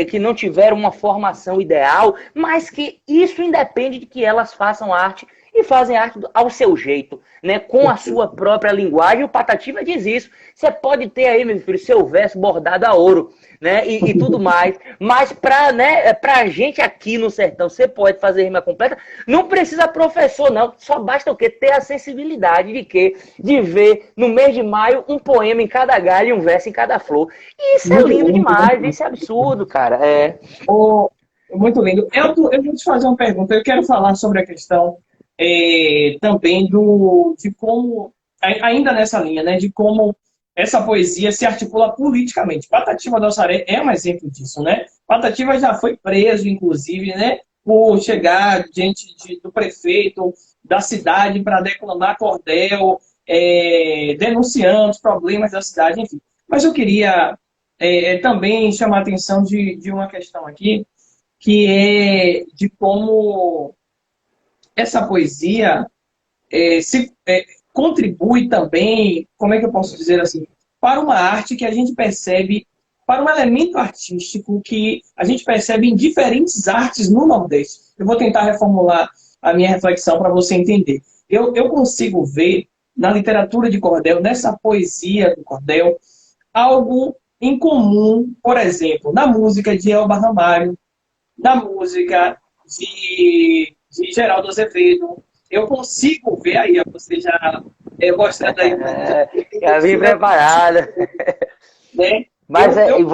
que não tiveram uma formação ideal, mas que isso independe de que elas façam arte e fazem arte ao seu jeito, né? Com a sua própria linguagem. O Patativa diz isso. Você pode ter aí, meu filho, seu verso bordado a ouro, né? E tudo mais. Mas pra gente aqui no sertão, você pode fazer rima completa, não precisa professor, não. Só basta o quê? Ter a sensibilidade de quê? De ver no mês de maio um poema em cada galho e um verso em cada flor. E isso é lindo demais, isso é absurdo, cara. Muito lindo. Eu vou te fazer uma pergunta. Eu quero falar sobre a questão também de como ainda nessa linha, né, de como essa poesia se articula politicamente. Patativa do Alçaré é um exemplo disso, né? Patativa já foi preso, inclusive, né, por chegar diante do prefeito da cidade para declamar cordel, denunciando os problemas da cidade, enfim. Mas eu queria também chamar a atenção de uma questão aqui, que é de como essa poesia se contribui também, como é que eu posso dizer assim, para uma arte que a gente percebe, para um elemento artístico que a gente percebe em diferentes artes no Nordeste. Eu vou tentar reformular a minha reflexão para você entender. Eu consigo ver na literatura de cordel, nessa poesia do cordel, algo em comum, por exemplo, na música de Elba Ramalho, na música de Geraldo Azevedo. Eu consigo ver aí, você já mostrando aí. Já vim preparado. Né? Mas eu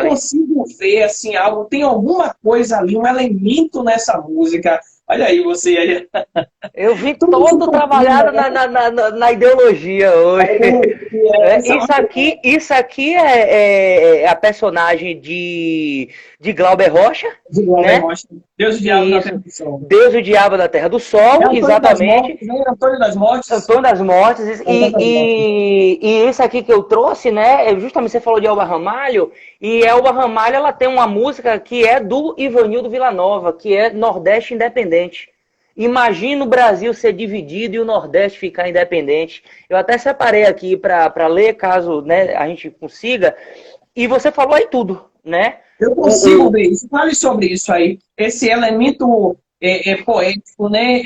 consigo ver assim, algo, tem alguma coisa ali, um elemento nessa música. Olha aí, você aí. Eu vim todo trabalhado na ideologia hoje. Isso aqui é a personagem de Glauber Rocha. De Glauber né? Rocha. Deus e o Diabo da Terra do Sol. Deus e o Diabo da Terra do Sol, exatamente. Antônio das Mortes. Antônio das Mortes. E isso aqui que eu trouxe, né? Justamente você falou de Elba Ramalho. E Elba Ramalho, ela tem uma música que é do Ivanildo Villanova, que é Nordeste Independente. Imagina o Brasil ser dividido e o Nordeste ficar independente. Eu até separei aqui para ler, caso, né, a gente consiga. E você falou aí tudo, né? Eu consigo ver isso. Fale sobre isso aí. Esse elemento poético, né?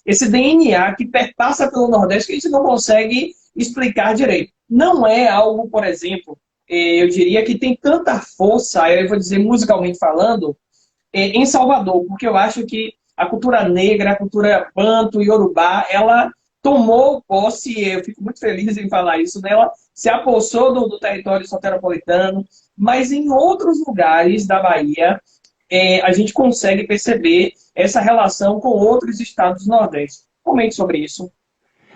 Esse DNA que perpassa pelo Nordeste que a gente não consegue explicar direito. Não é algo, por exemplo, eu diria que tem tanta força, eu vou dizer musicalmente falando, em Salvador, porque eu acho que a cultura negra, a cultura banto e iorubá, ela tomou posse, eu fico muito feliz em falar isso, né? Ela se apossou do território soteropolitano, mas em outros lugares da Bahia, a gente consegue perceber essa relação com outros estados do Nordeste. Comente sobre isso.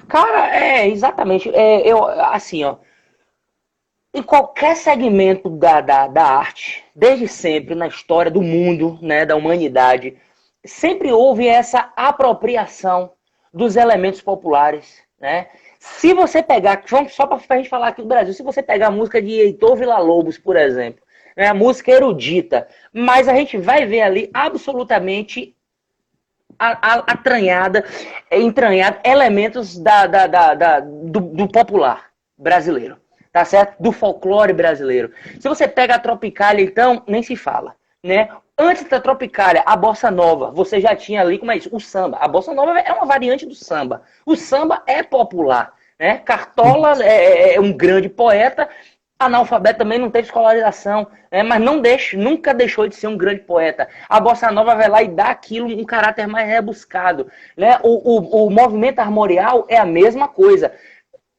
Cara, exatamente. Assim, ó, em qualquer segmento da arte, desde sempre, na história do mundo, né, da humanidade, sempre houve essa apropriação dos elementos populares, né? Se você pegar, só para a gente falar aqui do Brasil, se você pegar a música de Heitor Villa-Lobos, por exemplo, né, a música erudita, mas a gente vai ver ali absolutamente entranhado elementos do popular brasileiro, tá certo? Do folclore brasileiro. Se você pega a Tropicália, então, nem se fala, né? Antes da Tropicália, a Bossa Nova, você já tinha ali, como é isso? O samba. A Bossa Nova é uma variante do samba. O samba é popular, né? Cartola é um grande poeta, analfabeto também, não teve escolarização, né? Mas nunca deixou de ser um grande poeta. A Bossa Nova vai lá e dá aquilo um caráter mais rebuscado, né? O movimento armorial é a mesma coisa.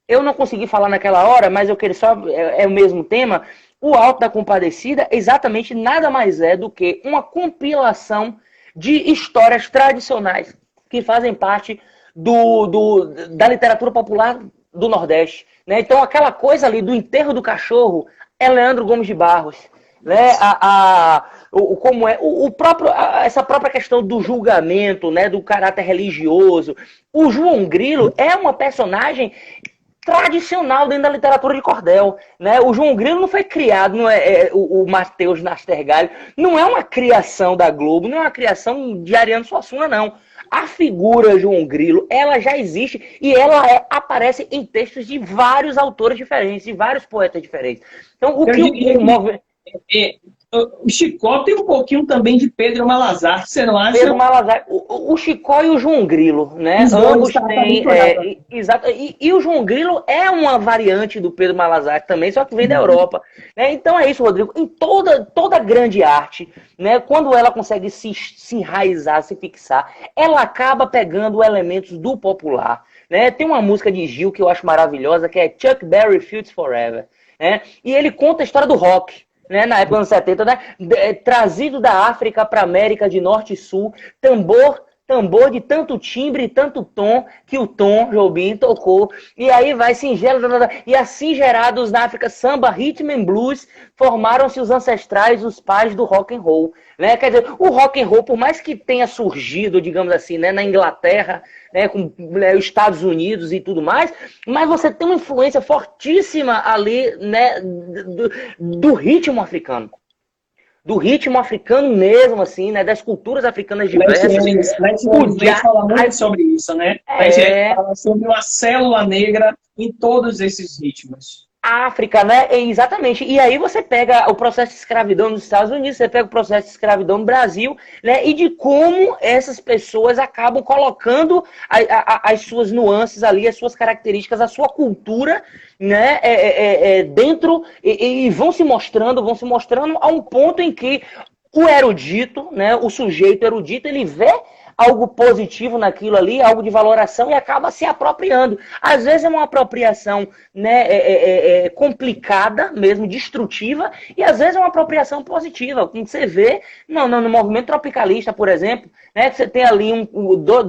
Eu não consegui falar naquela hora, mas eu queria só, é o mesmo tema. O Alto da Compadecida exatamente nada mais é do que uma compilação de histórias tradicionais que fazem parte da literatura popular do Nordeste, né? Então aquela coisa ali do enterro do cachorro é Leandro Gomes de Barros, né? Essa própria questão do julgamento, né? Do caráter religioso. O João Grilo é uma personagem tradicional dentro da literatura de cordel, né? O João Grilo não foi criado, o Matheus Nastergalli não é uma criação da Globo, não é uma criação de Ariano Suassuna, não. A figura João Grilo, ela já existe e ela aparece em textos de vários autores diferentes, de vários poetas diferentes. Então, o Chicó tem um pouquinho também de Pedro Malazarte, você não acha? Pedro Malazarte, o Chicó e o João Grilo, né? Ambos têm. Exato. E o João Grilo é uma variante do Pedro Malazarte também, só que vem da Europa. Né? Então é isso, Rodrigo. Em toda grande arte, né, quando ela consegue se enraizar, se fixar, ela acaba pegando elementos do popular. Né? Tem uma música de Gil que eu acho maravilhosa, que é Chuck Berry Fields Forever. Né? E ele conta a história do rock. Né, na época dos anos 70, né, trazido da África para a América de Norte e Sul, tambor tambor de tanto timbre e tanto tom que o Tom Jobim tocou. E aí vai singelo, e assim gerados na África samba, rhythm and blues, formaram-se os ancestrais, os pais do rock and roll. Né? Quer dizer, o rock and roll, por mais que tenha surgido, digamos assim, né, na Inglaterra, né, com os Estados Unidos e tudo mais, mas você tem uma influência fortíssima ali, né, do ritmo africano. Do ritmo africano mesmo, assim, né? Das culturas africanas diversas. Let fala muito sobre isso, né? A gente fala sobre uma célula negra em todos esses ritmos. África, né? Exatamente. E aí você pega o processo de escravidão nos Estados Unidos, você pega o processo de escravidão no Brasil, né? E de como essas pessoas acabam colocando as suas nuances ali, as suas características, a sua cultura, né? Dentro e vão se mostrando a um ponto em que o erudito, né? O sujeito erudito, ele vê algo positivo naquilo ali, algo de valoração e acaba se apropriando. Às vezes é uma apropriação, né, complicada, mesmo destrutiva, e às vezes é uma apropriação positiva, como você vê no movimento tropicalista, por exemplo, né, que você tem ali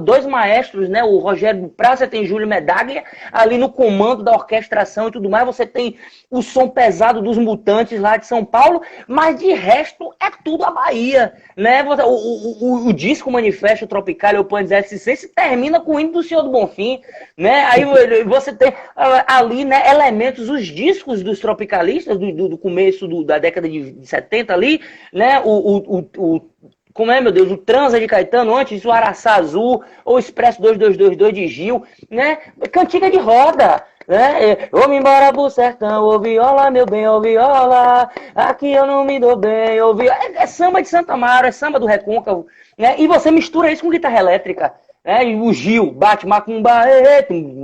dois maestros, né, o Rogério Prá, você tem Júlio Medaglia, ali no comando da orquestração e tudo mais, você tem o som pesado dos Mutantes lá de São Paulo, mas de resto é tudo a Bahia, né? O disco Manifesto Tropical e o Pan se termina com o hino do Senhor do Bonfim, né? Aí você tem ali, né, elementos, os discos dos tropicalistas do começo da década de 70 ali, né? Como é, meu Deus? O Transa de Caetano, antes o Araçá Azul, ou o Expresso 2222 de Gil, né? Cantiga de roda, né? Vamos embora pro sertão, ô viola, meu bem, ô viola, aqui eu não me dou bem, ô viola. É samba de Santa Amaro, é samba do Recôncavo, né? E você mistura isso com guitarra elétrica, né? E o Gil, bate macumba,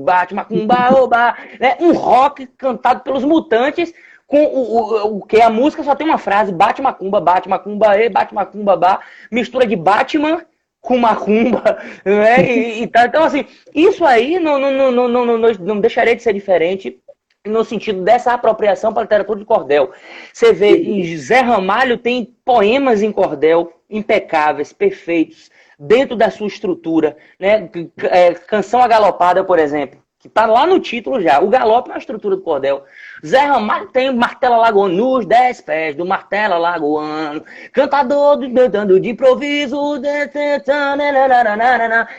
bate macumba, oba, né? Um rock cantado pelos Mutantes, com o que a música só tem uma frase, bate macumba, bate macumba, bate macumba, mistura de Batman com macumba, né? E tá. Então, assim, isso aí não deixaria de ser diferente no sentido dessa apropriação para a literatura de cordel. Você vê, Zé Ramalho tem poemas em cordel impecáveis, perfeitos, dentro da sua estrutura, né? Canção Agalopada, por exemplo, que tá lá no título já. O galope é uma estrutura do cordel. Zé Ramalho tem Martelo Alagoano, nos 10 pés do Martelo Alagoano, cantador dando de improviso,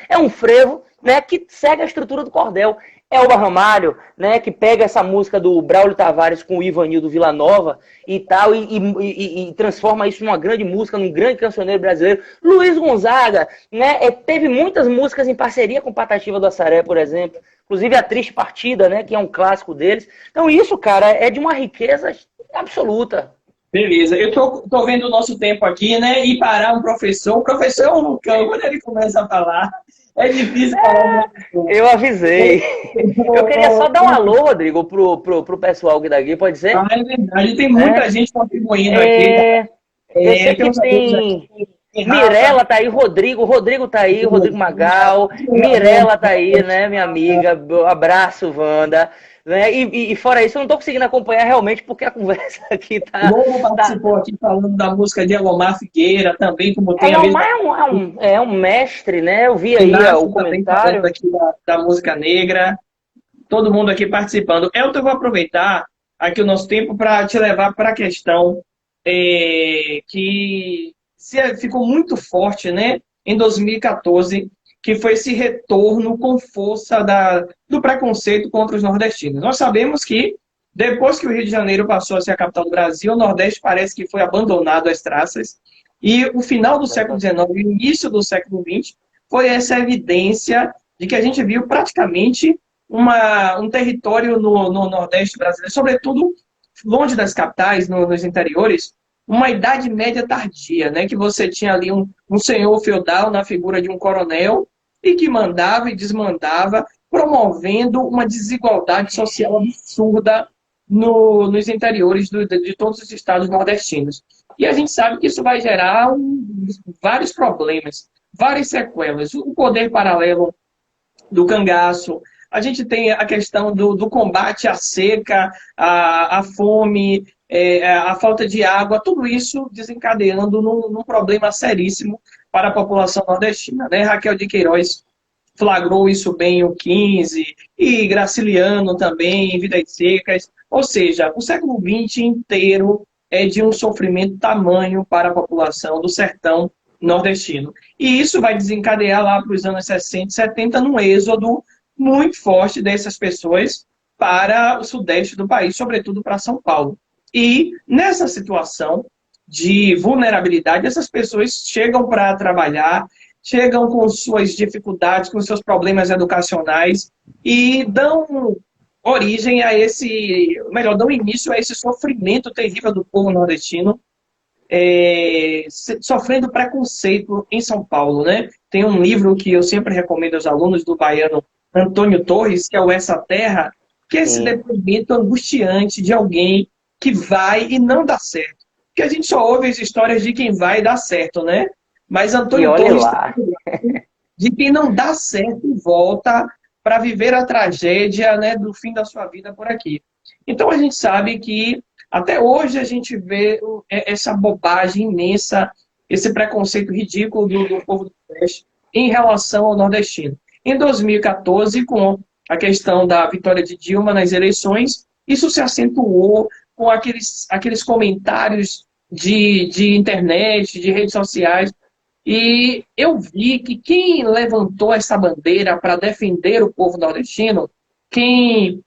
é um frevo, né, que segue a estrutura do cordel. Elba Ramalho, né, que pega essa música do Braulio Tavares com o Ivanildo Villanova e tal, e transforma isso numa grande música, num grande cancioneiro brasileiro. Luiz Gonzaga, né, teve muitas músicas em parceria com Patativa do Assaré, por exemplo. Inclusive a Triste Partida, né, que é um clássico deles. Então isso, cara, é de uma riqueza absoluta. Beleza, eu tô vendo o nosso tempo aqui, né, e parar um professor. O professor é um vulcão, quando ele começa a falar, é difícil falar. Eu avisei. Eu queria só dar um alô, Rodrigo, pro pessoal aqui daqui, pode ser? Ah, é verdade, tem muita gente contribuindo aqui. Eu sei que tem... Mirela tá aí, Rodrigo tá aí, Rodrigo Magal, Mirela tá aí, né, minha amiga, abraço, Wanda, né, e fora isso eu não tô conseguindo acompanhar realmente porque a conversa aqui tá... Lobo participou aqui falando da música de Elomar Figueira, também, como tem Elomar é um mestre, né, eu vi aí o comentário. Aqui da música negra, todo mundo aqui participando. Eu vou aproveitar aqui o nosso tempo para te levar para a questão que ficou muito forte, né, em 2014, que foi esse retorno com força do preconceito contra os nordestinos. Nós sabemos que, depois que o Rio de Janeiro passou a ser a capital do Brasil, o Nordeste parece que foi abandonado às traças, e o final do século XIX e o início do século XX foi essa evidência de que a gente viu praticamente um território no Nordeste brasileiro, sobretudo longe das capitais, nos interiores, uma idade média tardia, né? Que você tinha ali um senhor feudal na figura de um coronel e que mandava e desmandava, promovendo uma desigualdade social absurda nos interiores de todos os estados nordestinos. E a gente sabe que isso vai gerar vários problemas, várias sequelas. O poder paralelo do cangaço, a gente tem a questão do combate à seca, à fome, a falta de água, tudo isso desencadeando num problema seríssimo para a população nordestina, né? Raquel de Queiroz flagrou isso bem em o 15, e Graciliano também, em Vidas Secas. Ou seja, o século XX inteiro é de um sofrimento tamanho para a população do sertão nordestino. E isso vai desencadear lá para os anos 60 e 70 num êxodo muito forte dessas pessoas para o sudeste do país, sobretudo para São Paulo. E nessa situação de vulnerabilidade, essas pessoas chegam para trabalhar, chegam com suas dificuldades, com seus problemas educacionais e dão origem a dão início a esse sofrimento terrível do povo nordestino, sofrendo preconceito em São Paulo, né? Tem um livro que eu sempre recomendo aos alunos do baiano Antônio Torres, que é o Essa Terra, que é esse depoimento angustiante de alguém que vai e não dá certo. Porque a gente só ouve as histórias de quem vai e dá certo, né? Mas Antônio Torres de quem não dá certo e volta para viver a tragédia, né, do fim da sua vida por aqui. Então a gente sabe que até hoje a gente vê essa bobagem imensa, esse preconceito ridículo do povo do Nordeste em relação ao nordestino. Em 2014, com a questão da vitória de Dilma nas eleições, isso se acentuou com aqueles comentários de internet, de redes sociais, e eu vi que quem levantou essa bandeira para defender o povo nordestino, quem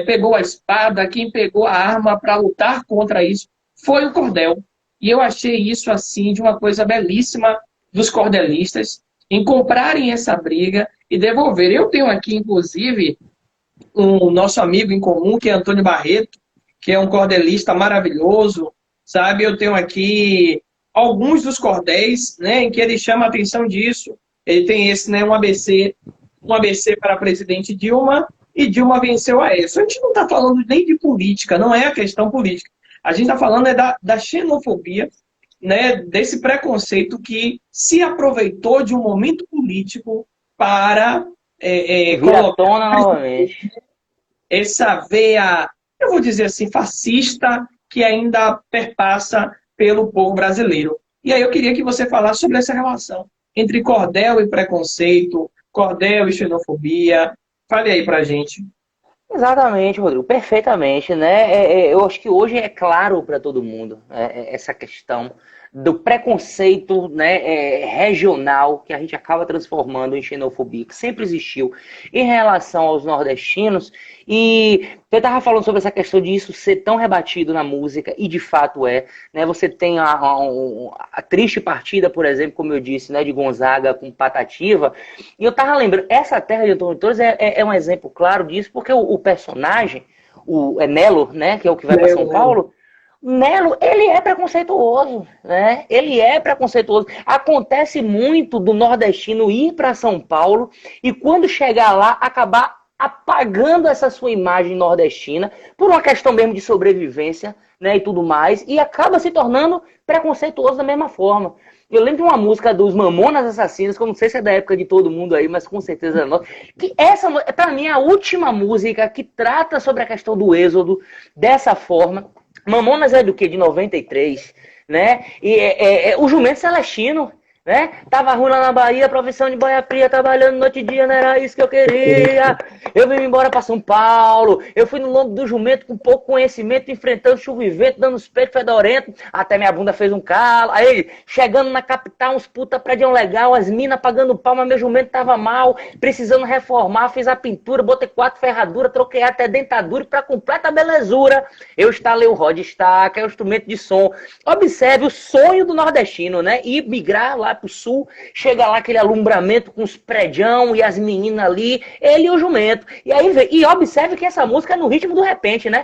pegou a espada, quem pegou a arma para lutar contra isso, foi o Cordel. E eu achei isso, assim, de uma coisa belíssima dos cordelistas, em comprarem essa briga e devolver. Eu tenho aqui, inclusive, um nosso amigo em comum, que é Antônio Barreto, que é um cordelista maravilhoso, sabe? Eu tenho aqui alguns dos cordéis, né, em que ele chama a atenção disso. Ele tem esse, né, um ABC para a presidente Dilma, e Dilma venceu a essa. A gente não está falando nem de política, não é a questão política. A gente está falando da xenofobia, né, desse preconceito que se aproveitou de um momento político para colocar novamente essa veia, eu vou dizer assim, fascista, que ainda perpassa pelo povo brasileiro. E aí eu queria que você falasse sobre essa relação entre cordel e preconceito, cordel e xenofobia. Fale aí pra gente. Exatamente, Rodrigo, perfeitamente, né? Eu acho que hoje é claro para todo mundo essa questão do preconceito, né, regional, que a gente acaba transformando em xenofobia, que sempre existiu em relação aos nordestinos. E eu estava falando sobre essa questão de isso ser tão rebatido na música, e de fato né? Você tem a triste partida, por exemplo, como eu disse, né, de Gonzaga com Patativa. E eu estava lembrando, essa Terra de Antônio Torres é um exemplo claro disso, porque o personagem, o Nelo, né, que é o que vai para São Paulo, Nelo, ele é preconceituoso, né? Ele é preconceituoso. Acontece muito do nordestino ir para São Paulo e quando chegar lá acabar apagando essa sua imagem nordestina por uma questão mesmo de sobrevivência, né, e tudo mais, e acaba se tornando preconceituoso da mesma forma. Eu lembro de uma música dos Mamonas Assassinas, que eu não sei se é da época de todo mundo aí, mas com certeza é nossa, que essa, para mim, é a última música que trata sobre a questão do êxodo dessa forma. Mamonas é do que? De 93, né? E o Jumento Celestino, né? Tava ruim lá na Bahia, profissão de boia fria, trabalhando noite e dia, não era isso que eu queria. Eu vim embora para São Paulo, eu fui no lombo do jumento com pouco conhecimento, enfrentando chuva e vento, dando os peitos fedorentos, até minha bunda fez um calo. Aí, chegando na capital, uns puta prédio legal, as minas pagando palma, meu jumento tava mal, precisando reformar, fiz a pintura, botei 4 ferraduras, troquei até dentadura e pra completa belezura, eu instalei o Rod Stack, que é o instrumento de som. Observe o sonho do nordestino, né? Ir migrar lá pro sul, chega lá aquele alumbramento com os prédios e as meninas ali, ele e o jumento. E aí vem, e observe que essa música é no ritmo do repente, né?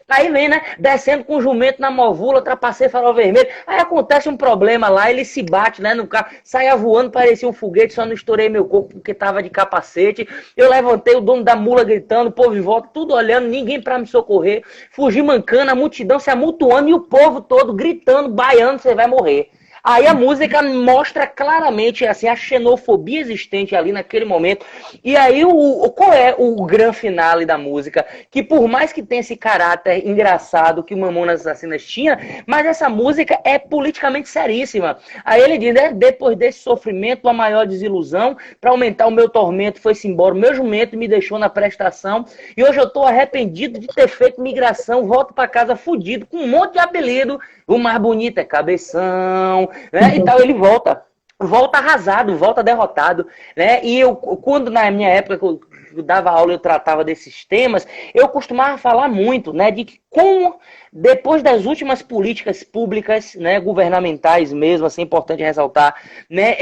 Aí vem, né? Descendo com o jumento na movula, ultrapassei farol vermelho. Aí acontece um problema lá, ele se bate, né, no carro, saia voando, parecia um foguete, só não estourei meu corpo porque tava de capacete. Eu levantei, o dono da mula gritando, o povo em volta, tudo olhando, ninguém pra me socorrer. Fugi mancando, a multidão se amultuando e o povo todo gritando, baiano, você vai morrer. Aí a música mostra claramente assim, a xenofobia existente ali naquele momento. E aí qual é o grande finale da música? Que por mais que tenha esse caráter engraçado que o Mamonas Assassinas tinha, mas essa música é politicamente seríssima. Aí ele diz, né, depois desse sofrimento, a maior desilusão, para aumentar o meu tormento, foi-se embora, o meu jumento me deixou na prestação, e hoje eu estou arrependido de ter feito migração, volto para casa fudido, com um monte de apelido, o mais bonito é cabeção, né? E tal, ele volta arrasado, volta derrotado, né? E eu, quando na minha época que eu dava aula, eu tratava desses temas, eu costumava falar muito, né, de que como depois das últimas políticas públicas, né, governamentais mesmo, assim, é importante ressaltar, né,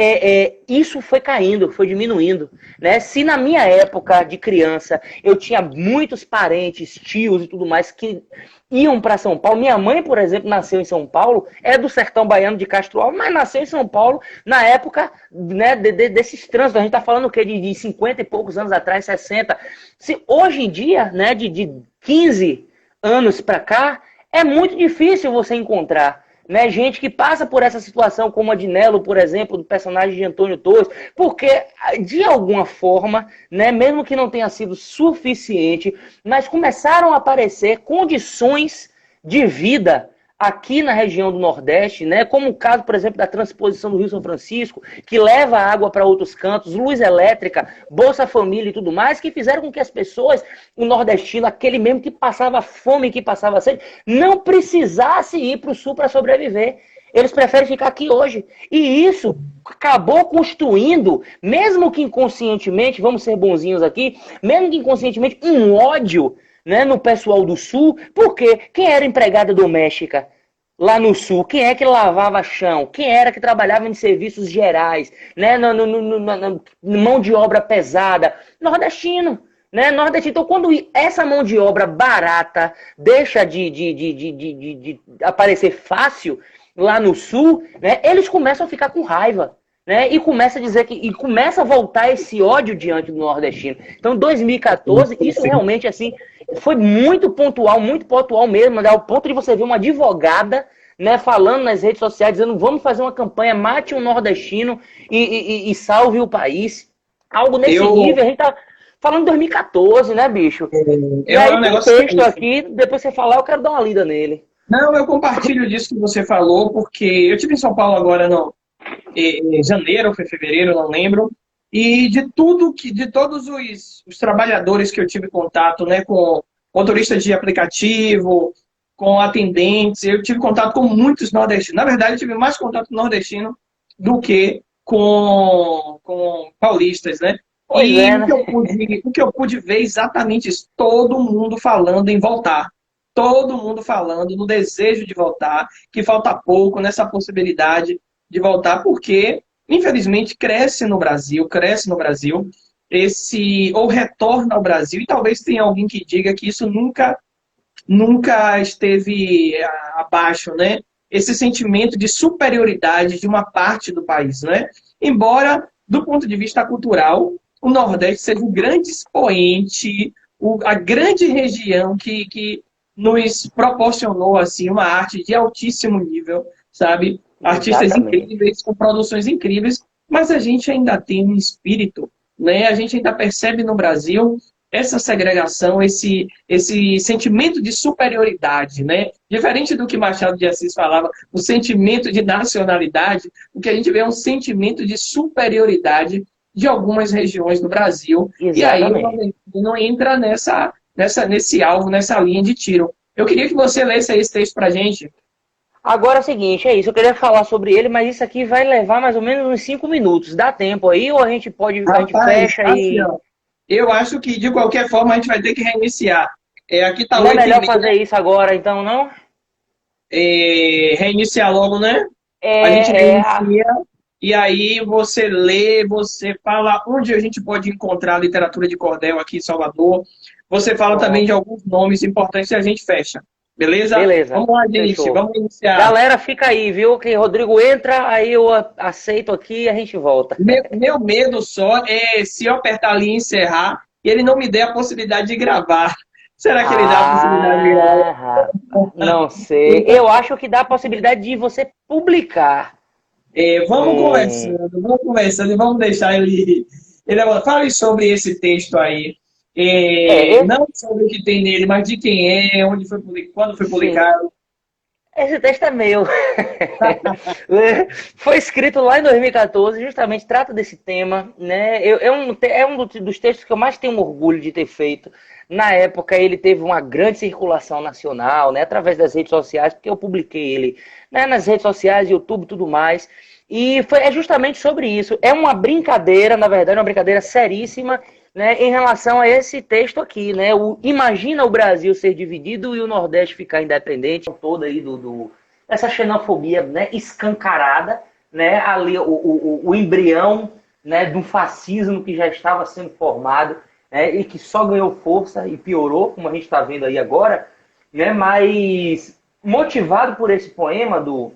isso foi caindo, foi diminuindo, né? Se na minha época de criança eu tinha muitos parentes, tios e tudo mais que iam para São Paulo. Minha mãe, por exemplo, nasceu em São Paulo, é do sertão baiano de Castro Alves, mas nasceu em São Paulo na época, né, desses trânsitos. A gente está falando o quê? De 50 e poucos anos atrás, 60. Se hoje em dia, né, de 15 anos para cá, é muito difícil você encontrar, né, gente que passa por essa situação, como a de Nelo, por exemplo, do personagem de Antônio Torres, porque, de alguma forma, né, mesmo que não tenha sido suficiente, mas começaram a aparecer condições de vida aqui na região do Nordeste, né, como o caso, por exemplo, da transposição do Rio São Francisco, que leva água para outros cantos, luz elétrica, Bolsa Família e tudo mais, que fizeram com que as pessoas, o nordestino, aquele mesmo que passava fome, que passava sede, não precisasse ir para o Sul para sobreviver. Eles preferem ficar aqui hoje. E isso acabou construindo, mesmo que inconscientemente, vamos ser bonzinhos aqui, mesmo que inconscientemente, um ódio, né, no pessoal do Sul, porque quem era empregada doméstica lá no Sul? Quem é que lavava chão? Quem era que trabalhava em serviços gerais? Né, na mão de obra pesada? Nordestino. Né, nordestino. Então, quando essa mão de obra barata deixa de aparecer fácil lá no Sul, né, eles começam a ficar com raiva. Né, e começa a dizer que começa a voltar esse ódio diante do nordestino. Então, 2014, isso realmente assim foi muito pontual mesmo, né, ao ponto de você ver uma advogada, né, falando nas redes sociais, dizendo vamos fazer uma campanha, mate um nordestino e salve o país. Algo nesse nível, a gente tá falando de 2014, né, bicho? E aí um tem um negócio texto aqui, depois você falar, eu quero dar uma lida nele. Não, eu compartilho disso que você falou, porque eu estive em São Paulo agora em janeiro ou foi fevereiro, não lembro, e de todos os trabalhadores que eu tive contato, né, com motoristas de aplicativo, com atendentes, eu tive contato com muitos nordestinos. Na verdade, eu tive mais contato com nordestino do que com paulistas, né? Pois E é, né? o que eu pude ver exatamente isso, todo mundo falando em voltar. Todo mundo falando no desejo de voltar, que falta pouco nessa possibilidade de voltar, porque, infelizmente, cresce no Brasil, ou retorna ao Brasil, e talvez tenha alguém que diga que isso nunca esteve abaixo, né? Esse sentimento de superioridade de uma parte do país, né? Embora, do ponto de vista cultural, o Nordeste seja o grande expoente, a grande região que nos proporcionou assim uma arte de altíssimo nível, sabe? Artistas Exatamente. incríveis, com produções incríveis, mas a gente ainda tem um espírito, né? A gente ainda percebe no Brasil essa segregação, esse sentimento de superioridade, né? Diferente do que Machado de Assis falava, o sentimento de nacionalidade, o que a gente vê é um sentimento de superioridade de algumas regiões do Brasil. Exatamente. E aí o nordestino entra nesse alvo, nessa linha de tiro. Eu queria que você lesse aí esse texto pra gente. Agora é o seguinte, é isso, eu queria falar sobre ele, mas isso aqui vai levar mais ou menos uns 5 minutos. Dá tempo aí ou a gente Rapaz, fecha assim, e... ó, eu acho que de qualquer forma a gente vai ter que reiniciar. Aqui tá Não é melhor 8h30, fazer isso agora, então, não? reiniciar logo, né? A gente É, é, reinicia e aí você lê, você fala onde a gente pode encontrar a literatura de cordel aqui em Salvador. Você fala também de pronto. alguns nomes importantes e a gente fecha. Beleza? Beleza, Vamos lá, gente. fechou. Vamos iniciar. Galera, fica aí, viu? Que Rodrigo entra, aí eu aceito aqui e a gente volta. Meu medo só é se eu apertar ali e encerrar e ele não me der a possibilidade de gravar. Será que ele dá a possibilidade de gravar? Não sei. Eu acho que dá a possibilidade de você publicar. Hum, vamos conversando e vamos deixar ele fale sobre esse texto aí. é, Não sobre o que tem nele, mas de quem é, onde foi, quando foi sim, publicado. esse texto é meu. Foi escrito lá em 2014, justamente trata desse tema, né? É um dos textos que eu mais tenho orgulho de ter feito. Na época ele teve uma grande circulação nacional, né? Através das redes sociais, porque eu publiquei ele, né? Nas redes sociais, YouTube, tudo mais. É justamente sobre isso. É uma brincadeira, na verdade, uma brincadeira seríssima, né, em relação a esse texto aqui, né? Imagina o Brasil ser dividido e o Nordeste ficar independente, toda aí essa xenofobia, né, escancarada, né? Ali o embrião, né, do fascismo que já estava sendo formado, né, e que só ganhou força e piorou, como a gente está vendo aí agora, né? Mas motivado por esse poema do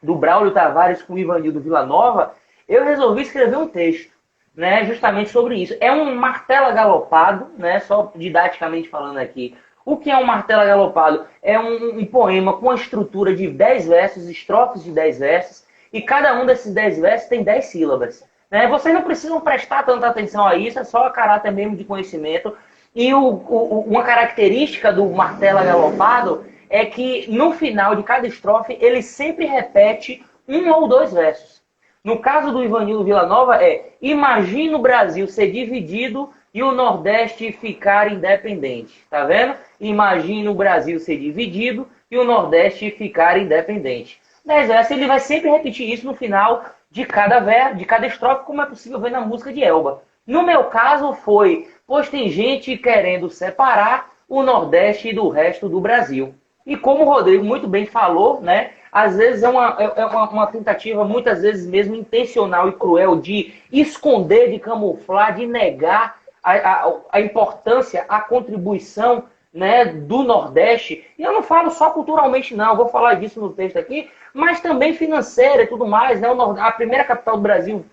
Braulio Tavares com o Ivanildo Villanova, eu resolvi escrever um texto, né, justamente sobre isso. É um martelo galopado, né, só didaticamente falando aqui. O que é um martelo galopado? É um poema com a estrutura de 10 versos, estrofes de 10 versos, e cada um desses 10 versos tem 10 sílabas. Né? Vocês não precisam prestar tanta atenção a isso, é só a caráter mesmo de conhecimento. E uma característica do martelo galopado é que no final de cada estrofe ele sempre repete um ou dois versos. No caso do Ivanildo Villanova imagina o Brasil ser dividido e o Nordeste ficar independente. Tá vendo? Imagina o Brasil ser dividido e o Nordeste ficar independente. 10 versos, ele vai sempre repetir isso no final de cada estrofe, como é possível ver na música de Elba. No meu caso foi, pois tem gente querendo separar o Nordeste do resto do Brasil. E como o Rodrigo muito bem falou, né, às vezes uma tentativa, muitas vezes mesmo intencional e cruel, de esconder, de camuflar, de negar a importância, a contribuição, né, do Nordeste. E eu não falo só culturalmente, não, eu vou falar disso no texto aqui, mas também financeira e tudo mais. Né? A primeira capital do Brasil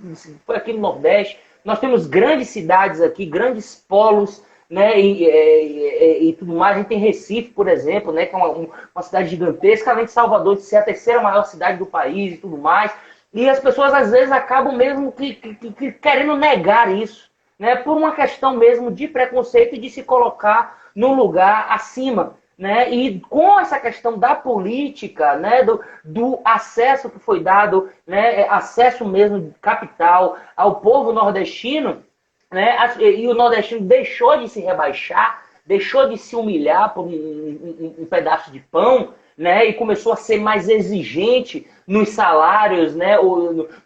foi aqui no Nordeste. Nós temos grandes cidades aqui, grandes polos, né, e tudo mais. A gente tem Recife, por exemplo, né, que é uma cidade gigantesca, além de Salvador de ser a terceira maior cidade do país e tudo mais. E as pessoas, às vezes, acabam mesmo que querendo negar isso, né, por uma questão mesmo de preconceito e de se colocar num lugar acima. Né? E com essa questão da política, né, do acesso que foi dado, né, acesso mesmo de capital ao povo nordestino, né, e o nordestino deixou de se rebaixar, deixou de se humilhar por um pedaço de pão, né, e começou a ser mais exigente nos salários, né,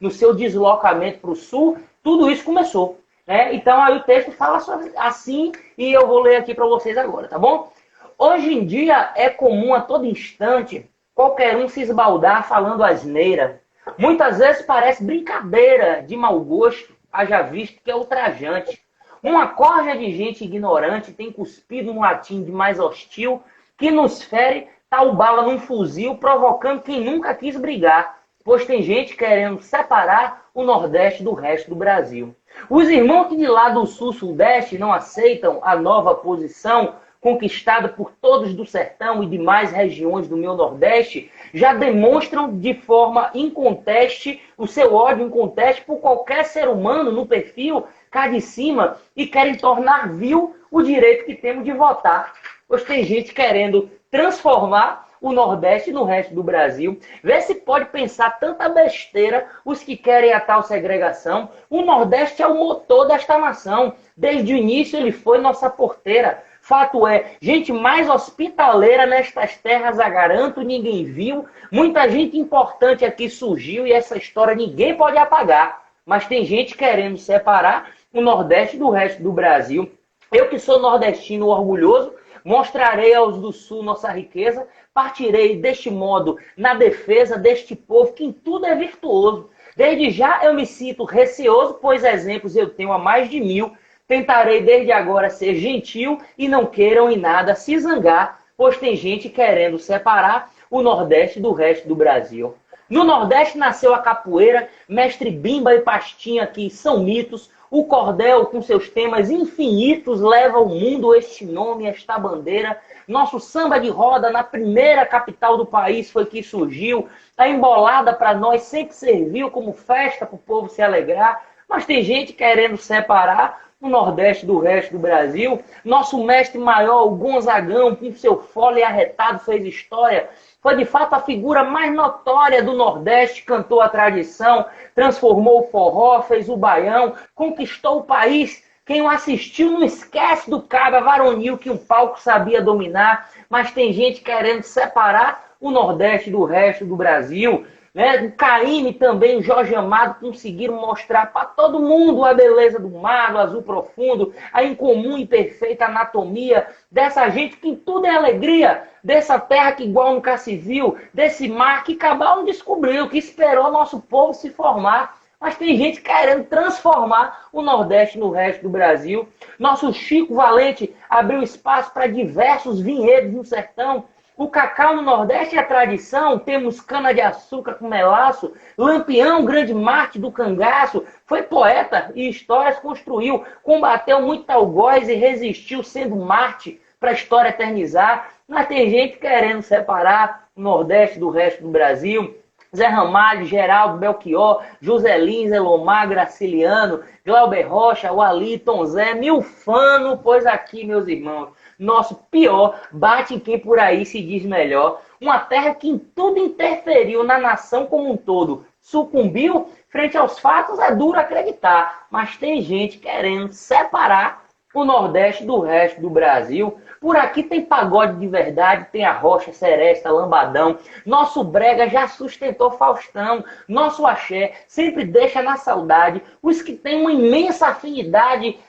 no seu deslocamento para o sul, tudo isso começou. Né? Então aí o texto fala assim, e eu vou ler aqui para vocês agora, tá bom? Hoje em dia é comum a todo instante qualquer um se esbaldar falando asneira. Muitas vezes parece brincadeira de mau gosto, haja visto que é ultrajante. Uma corja de gente ignorante tem cuspido um latim de mais hostil que nos fere tal bala num fuzil, provocando quem nunca quis brigar, pois tem gente querendo separar o Nordeste do resto do Brasil. Os irmãos que de lá do Sul-Sudeste não aceitam a nova posição conquistada por todos do sertão e demais regiões do meu Nordeste, já demonstram de forma inconteste o seu ódio inconteste por qualquer ser humano no perfil cá de cima e querem tornar vil o direito que temos de votar. Pois tem gente querendo transformar o Nordeste no resto do Brasil. Vê se pode pensar tanta besteira os que querem a tal segregação. O Nordeste é o motor desta nação. Desde o início ele foi nossa porteira. Fato é, gente mais hospitaleira nestas terras, a garanto, ninguém viu. Muita gente importante aqui surgiu e essa história ninguém pode apagar. Mas tem gente querendo separar o Nordeste do resto do Brasil. Eu que sou nordestino orgulhoso, mostrarei aos do Sul nossa riqueza, partirei deste modo na defesa deste povo que em tudo é virtuoso. Desde já eu me sinto receoso, pois exemplos eu tenho a mais de 1000. Tentarei desde agora ser gentil e não queiram em nada se zangar, pois tem gente querendo separar o Nordeste do resto do Brasil. No Nordeste nasceu a capoeira, mestre Bimba e Pastinha aqui são mitos, O cordel, com seus temas infinitos, leva ao mundo este nome, esta bandeira. Nosso samba de roda, na primeira capital do país, foi que surgiu. A embolada para nós sempre serviu como festa para o povo se alegrar. Mas tem gente querendo separar o Nordeste do resto do Brasil. Nosso mestre maior, o Gonzagão, com seu fole arretado, fez história. Foi de fato a figura mais notória do Nordeste, cantou a tradição, transformou o forró, fez o baião, conquistou o país. Quem o assistiu não esquece do cabra varonil que um palco sabia dominar, mas tem gente querendo separar o Nordeste do resto do Brasil. O Caymmi também, o Jorge Amado conseguiram mostrar para todo mundo a beleza do mar, do azul profundo, a incomum e perfeita anatomia dessa gente que em tudo é alegria, dessa terra que igual nunca se viu, desse mar que Cabral não descobriu, que esperou nosso povo se formar. Mas tem gente querendo transformar o Nordeste no resto do Brasil. Nosso Chico Valente abriu espaço para diversos vinhedos no sertão. O cacau no Nordeste é tradição, temos cana-de-açúcar com melaço, Lampião, grande Marte do cangaço, foi poeta e histórias construiu, combateu muito algoz e resistiu sendo Marte para a história eternizar. Mas tem gente querendo separar o Nordeste do resto do Brasil. Zé Ramalho, Geraldo, Belchior, José Lins, Elomar, Graciliano, Glauber Rocha, Wally, Tom Zé, Milfano, pois aqui, meus irmãos, nosso pior bate em quem por aí se diz melhor. Uma terra que em tudo interferiu na nação como um todo. Sucumbiu frente aos fatos, é duro acreditar. Mas tem gente querendo separar o Nordeste do resto do Brasil. Por aqui tem pagode de verdade, tem a Rocha, Seresta, Lambadão. Nosso brega já sustentou Faustão. Nosso axé sempre deixa na saudade os que têm uma imensa afinidade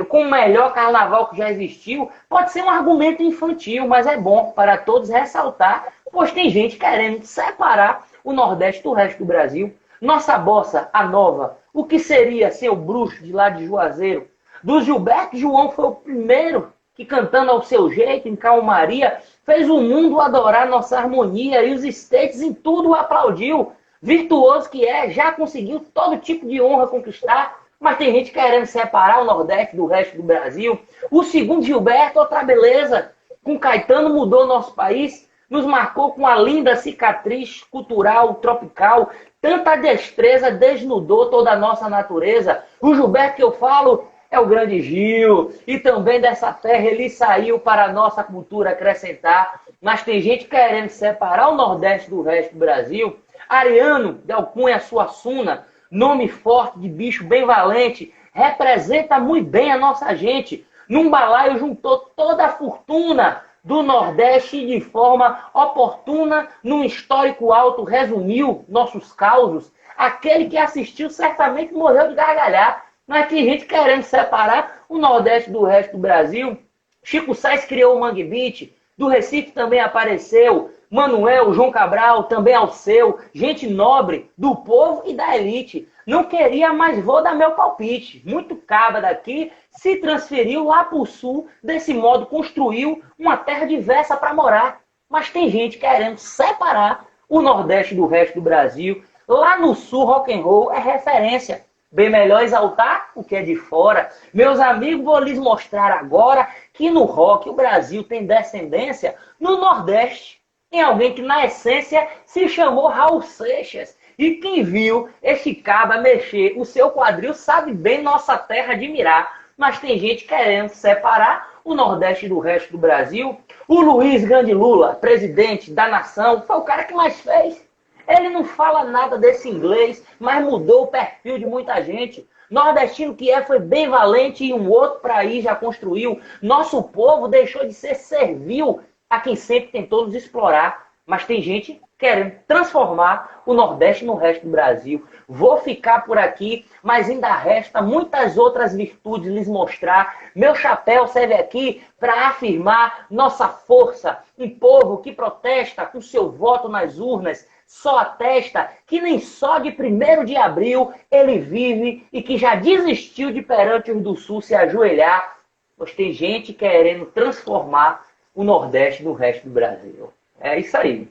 com o melhor carnaval que já existiu. Pode ser um argumento infantil, mas é bom para todos ressaltar, pois tem gente querendo separar o Nordeste do resto do Brasil. Nossa bossa, a nova, o que seria ser o bruxo de lá de Juazeiro? Do Gilberto, João foi o primeiro que, cantando ao seu jeito, em calmaria, fez o mundo adorar nossa harmonia e os estates em tudo aplaudiu. Virtuoso que é, já conseguiu todo tipo de honra conquistar, mas tem gente querendo separar o Nordeste do resto do Brasil. O segundo Gilberto, outra beleza, com Caetano mudou nosso país, nos marcou com a linda cicatriz cultural, tropical, tanta destreza desnudou toda a nossa natureza. O Gilberto que eu falo é o grande Gil, e também dessa terra ele saiu para a nossa cultura acrescentar. Mas tem gente querendo separar o Nordeste do resto do Brasil. Ariano, de alcunha Suassuna, nome forte de bicho bem valente, representa muito bem a nossa gente. Num balaio juntou toda a fortuna do Nordeste de forma oportuna, num histórico alto resumiu nossos causos. Aquele que assistiu certamente morreu de gargalhar. Mas tem gente querendo separar o Nordeste do resto do Brasil. Chico Sainz criou o Mangue Beat, do Recife também apareceu, Manuel, João Cabral, também Alceu, gente nobre, do povo e da elite. Não queria, mas vou dar meu palpite. Muito cabra daqui se transferiu lá para o sul, desse modo construiu uma terra diversa para morar. Mas tem gente querendo separar o Nordeste do resto do Brasil. Lá no sul, rock and roll é referência. Bem melhor exaltar o que é de fora. Meus amigos, vou lhes mostrar agora que no rock o Brasil tem descendência no Nordeste. Tem alguém que na essência se chamou Raul Seixas. E quem viu esse cabra mexer o seu quadril sabe bem nossa terra admirar. Mas tem gente querendo separar o Nordeste do resto do Brasil. O Luiz Grande Lula, presidente da nação, foi o cara que mais fez. Ele não fala nada desse inglês, mas mudou o perfil de muita gente. Nordestino que é, foi bem valente e um outro para aí já construiu. Nosso povo deixou de ser servil a quem sempre tentou nos explorar. Mas tem gente querendo transformar o Nordeste no resto do Brasil. Vou ficar por aqui, mas ainda resta muitas outras virtudes lhes mostrar. Meu chapéu serve aqui para afirmar nossa força. Um povo que protesta com seu voto nas urnas, só atesta que nem só de 1º de abril ele vive e que já desistiu de perante os do Sul se ajoelhar, pois tem gente querendo transformar o Nordeste no resto do Brasil. É isso aí.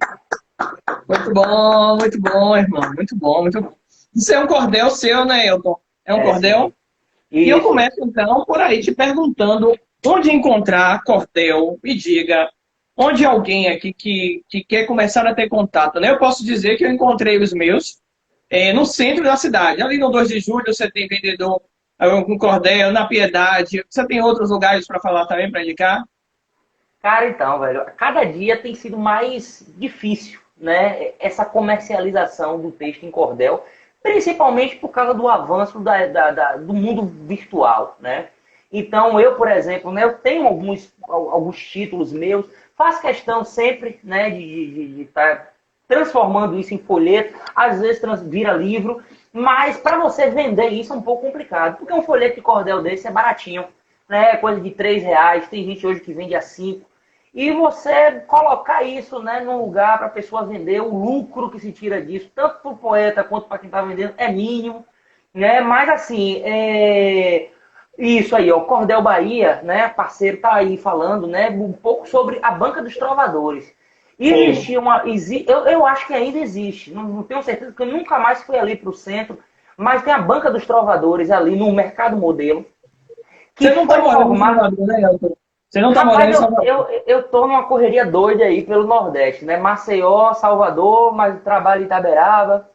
Muito bom, irmão. Muito bom, muito bom. Isso é um cordel seu, né, Elton? É um cordel? Sim. E eu Isso. começo, então, por aí te perguntando onde encontrar cordel. Me diga, onde alguém aqui que quer começar a ter contato, né? Eu posso dizer que eu encontrei os meus no centro da cidade. Ali no 2 de julho você tem vendedor com cordel, na Piedade. Você tem outros lugares para falar também, para indicar? Cara, então, velho, cada dia tem sido mais difícil, né? Essa comercialização do texto em cordel, principalmente por causa do avanço do mundo virtual, né? Então, eu, por exemplo, né, eu tenho alguns títulos meus, faço questão sempre, né, de estar transformando isso em folheto, às vezes vira livro, mas para você vender isso é um pouco complicado, porque um folheto de cordel desse é baratinho, né? Coisa de R$ 3, tem gente hoje que vende a 5. E você colocar isso, né, num lugar para a pessoa vender, o lucro que se tira disso, tanto para o poeta quanto para quem está vendendo, é mínimo. Né? Mas assim, isso aí, ó, o Cordel Bahia, né, parceiro, tá aí falando, né, um pouco sobre a Banca dos Trovadores. E Sim. existia eu acho que ainda existe, não tenho certeza, porque eu nunca mais fui ali para o centro, mas tem a Banca dos Trovadores ali no Mercado Modelo, que Você não está foi morando em formada. Salvador, né, Elton? Você não está morando Rapaz, em Salvador. eu tô numa correria doida aí pelo Nordeste, né? Maceió, Salvador, mas trabalho em Itaberaba.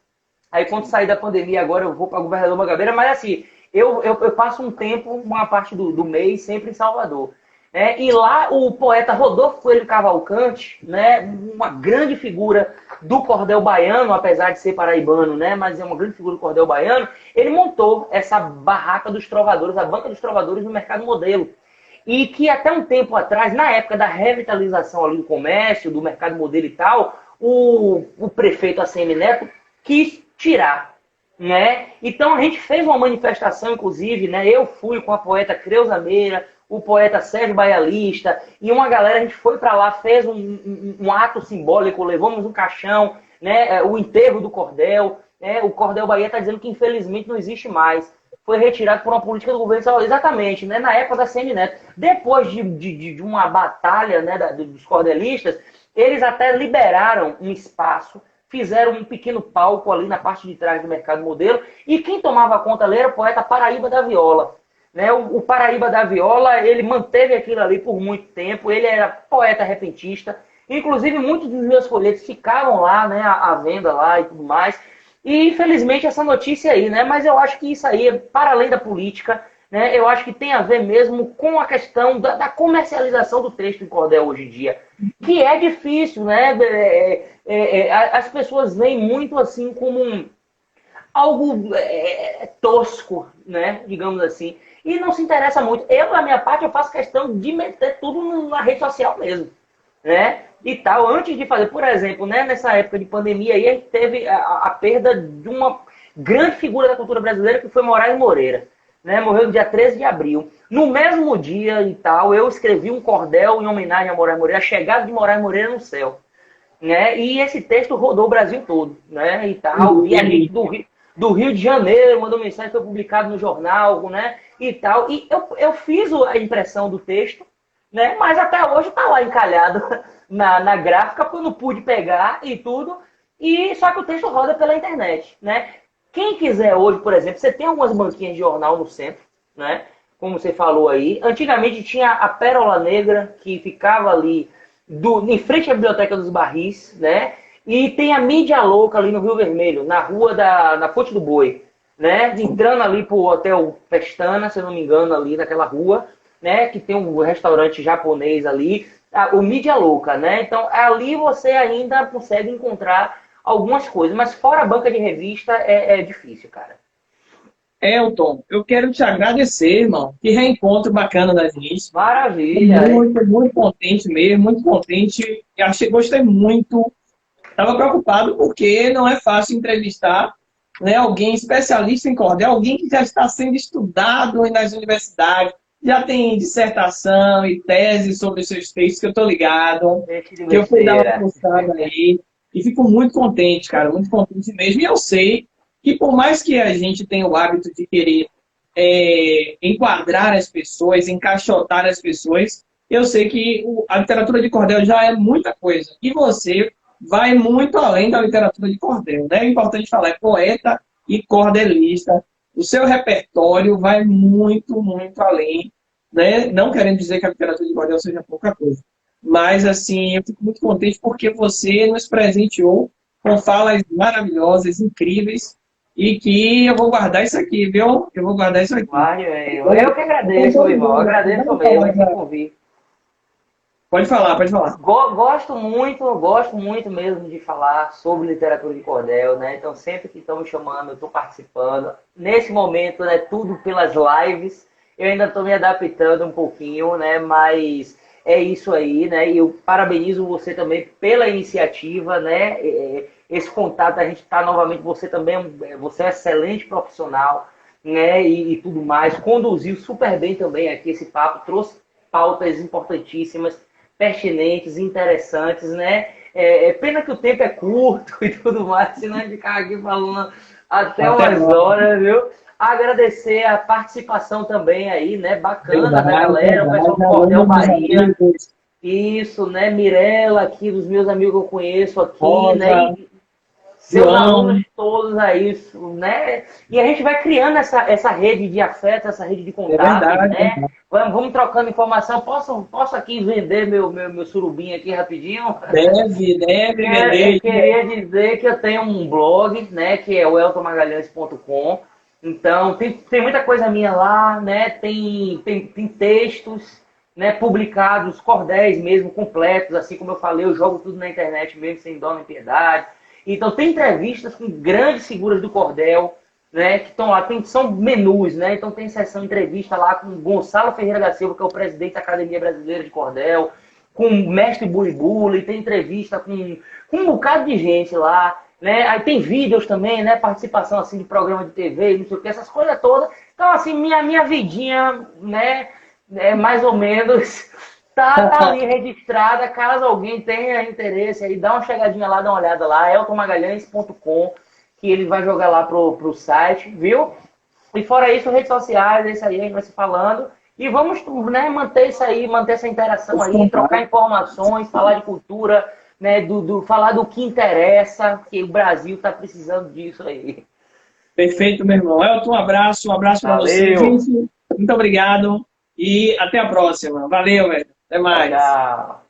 Aí quando sair da pandemia agora eu vou para Governador Mangabeira, mas assim, eu passo um tempo, uma parte do mês, sempre em Salvador. Né? E lá o poeta Rodolfo Coelho Cavalcante, né? Uma grande figura do cordel baiano, apesar de ser paraibano, né? Mas é uma grande figura do cordel baiano, ele montou essa barraca dos trovadores, a banca dos trovadores no Mercado Modelo. E que até um tempo atrás, na época da revitalização ali do comércio, do mercado modelo e tal, o prefeito ACM Neto quis tirar. Né? Então a gente fez uma manifestação, inclusive, né? Eu fui com a poeta Creuza Meira, o poeta Sérgio Baialista, e uma galera, a gente foi para lá, fez um ato simbólico, levamos um caixão, né? O enterro do cordel. Né? O Cordel Bahia está dizendo que infelizmente não existe mais, foi retirado por uma política do governo de Salvador. Exatamente, né? Na época da CM Neto. Depois de uma batalha, né, dos cordelistas, eles até liberaram um espaço, fizeram um pequeno palco ali na parte de trás do Mercado Modelo, e quem tomava conta ali era o poeta Paraíba da Viola. Né? O Paraíba da Viola, ele manteve aquilo ali por muito tempo, ele era poeta repentista, inclusive muitos dos meus folhetos ficaram lá, né, à venda lá e tudo mais. E infelizmente essa notícia aí, né? Mas eu acho que isso aí, para além da política, né? Eu acho que tem a ver mesmo com a questão da comercialização do texto em cordel hoje em dia, que é difícil, né? As pessoas veem muito assim como algo tosco, né? Digamos assim, e não se interessa muito. Eu, na minha parte, eu faço questão de meter tudo na rede social mesmo, né? E tal, antes de fazer, por exemplo, né, nessa época de pandemia aí, a gente teve a perda de uma grande figura da cultura brasileira, que foi Moraes Moreira, né? Morreu no dia 13 de abril. No mesmo dia e tal, eu escrevi um cordel em homenagem a Moraes Moreira, a chegada de Moraes Moreira no céu, né? E esse texto rodou o Brasil todo, né? E tal, e a gente do Rio de Janeiro mandou mensagem, foi publicado no jornal, né? E tal, e eu fiz a impressão do texto, né? Mas até hoje está lá encalhado na gráfica, porque eu não pude pegar e tudo. E só que o texto roda pela internet, né? Quem quiser hoje, por exemplo, você tem algumas banquinhas de jornal no centro, né? Como você falou aí. Antigamente tinha a Pérola Negra, que ficava ali em frente à Biblioteca dos Barris, né? E tem a Mídia Louca ali no Rio Vermelho, na rua na Ponte do Boi, né? Entrando ali pro Hotel Pestana, se eu não me engano, ali naquela rua, né? Que tem um restaurante japonês ali, o Mídia Louca, né? Então ali você ainda consegue encontrar algumas coisas, mas fora a banca de revista é difícil, cara. Elton, eu quero te agradecer, irmão. Que reencontro bacana da gente. Maravilha. Muito contente mesmo, muito contente. Gostei muito. Estava preocupado porque não é fácil entrevistar, né, alguém especialista em cordel, alguém que já está sendo estudado nas universidades, já tem dissertação e tese sobre os seus textos, que eu estou ligado, Gente de que eu fui dar uma besteira. buscada aí, e fico muito contente, cara, muito contente mesmo. E eu sei que por mais que a gente tenha o hábito de querer enquadrar as pessoas, encaixotar as pessoas, eu sei que a literatura de cordel já é muita coisa. E você vai muito além da literatura de cordel, né? É importante falar, é poeta e cordelista. o seu repertório vai muito, muito além, né? Não querendo dizer que a literatura de cordel seja pouca coisa, mas, assim, eu fico muito contente porque você nos presenteou com falas maravilhosas, incríveis, e que eu vou guardar isso aqui, viu? Eu vou guardar isso aqui. Mário, eu que agradeço, meu irmão. Eu agradeço mesmo esse convite. Pode falar, pode falar. Gosto muito mesmo de falar sobre literatura de cordel, né? Então, sempre que estão me chamando, eu estou participando. Nesse momento, né, tudo pelas lives. Eu ainda estou me adaptando um pouquinho, né? Mas é isso aí, né? E eu parabenizo você também pela iniciativa, né? Esse contato, a gente está novamente, você também, você é um excelente profissional, né? E tudo mais. Conduziu super bem também aqui esse papo, trouxe pautas importantíssimas, pertinentes, interessantes, né? Pena que o tempo é curto e tudo mais, senão a gente ficar aqui falando até umas horas, viu? Agradecer a participação também aí, né? Bacana da galera, o pessoal do Cordel Bahia. Isso, né? Mirella aqui, dos meus amigos que eu conheço aqui, né? E seus alunos todos aí, né? E a gente vai criando essa rede de afeto, essa rede de contato, né? Vamos trocando informação. Posso aqui vender meu surubim aqui rapidinho? Deve vender. Eu queria dizer que eu tenho um blog, né? Que é o eltomagalhães.com. Então, tem muita coisa minha lá, né? Tem textos, né, publicados, cordéis mesmo, completos. Assim como eu falei, eu jogo tudo na internet mesmo, sem dó nem piedade. Então, tem entrevistas com grandes figuras do cordel, né, que estão lá, são menus, né? Então, tem sessão entrevista lá com Gonçalo Ferreira da Silva, que é o presidente da Academia Brasileira de Cordel, com o mestre Bulibuli, tem entrevista com um bocado de gente lá, né? Aí tem vídeos também, né? Participação, assim, de programa de TV, não sei o que, essas coisas todas. Então, assim, minha vidinha, né, mais ou menos... Tá ali registrada, caso alguém tenha interesse aí, dá uma chegadinha lá, dá uma olhada lá, eltomagalhães.com, que ele vai jogar lá pro site, viu? E fora isso, redes sociais, é isso aí, a gente vai se falando. E vamos, né, manter isso aí, manter essa interação aí, trocar informações, falar de cultura, né, falar do que interessa, que o Brasil tá precisando disso aí. Perfeito, meu irmão. Elton, um abraço para você. Gente, muito obrigado e até a próxima. Valeu, velho. Até mais. Tchau.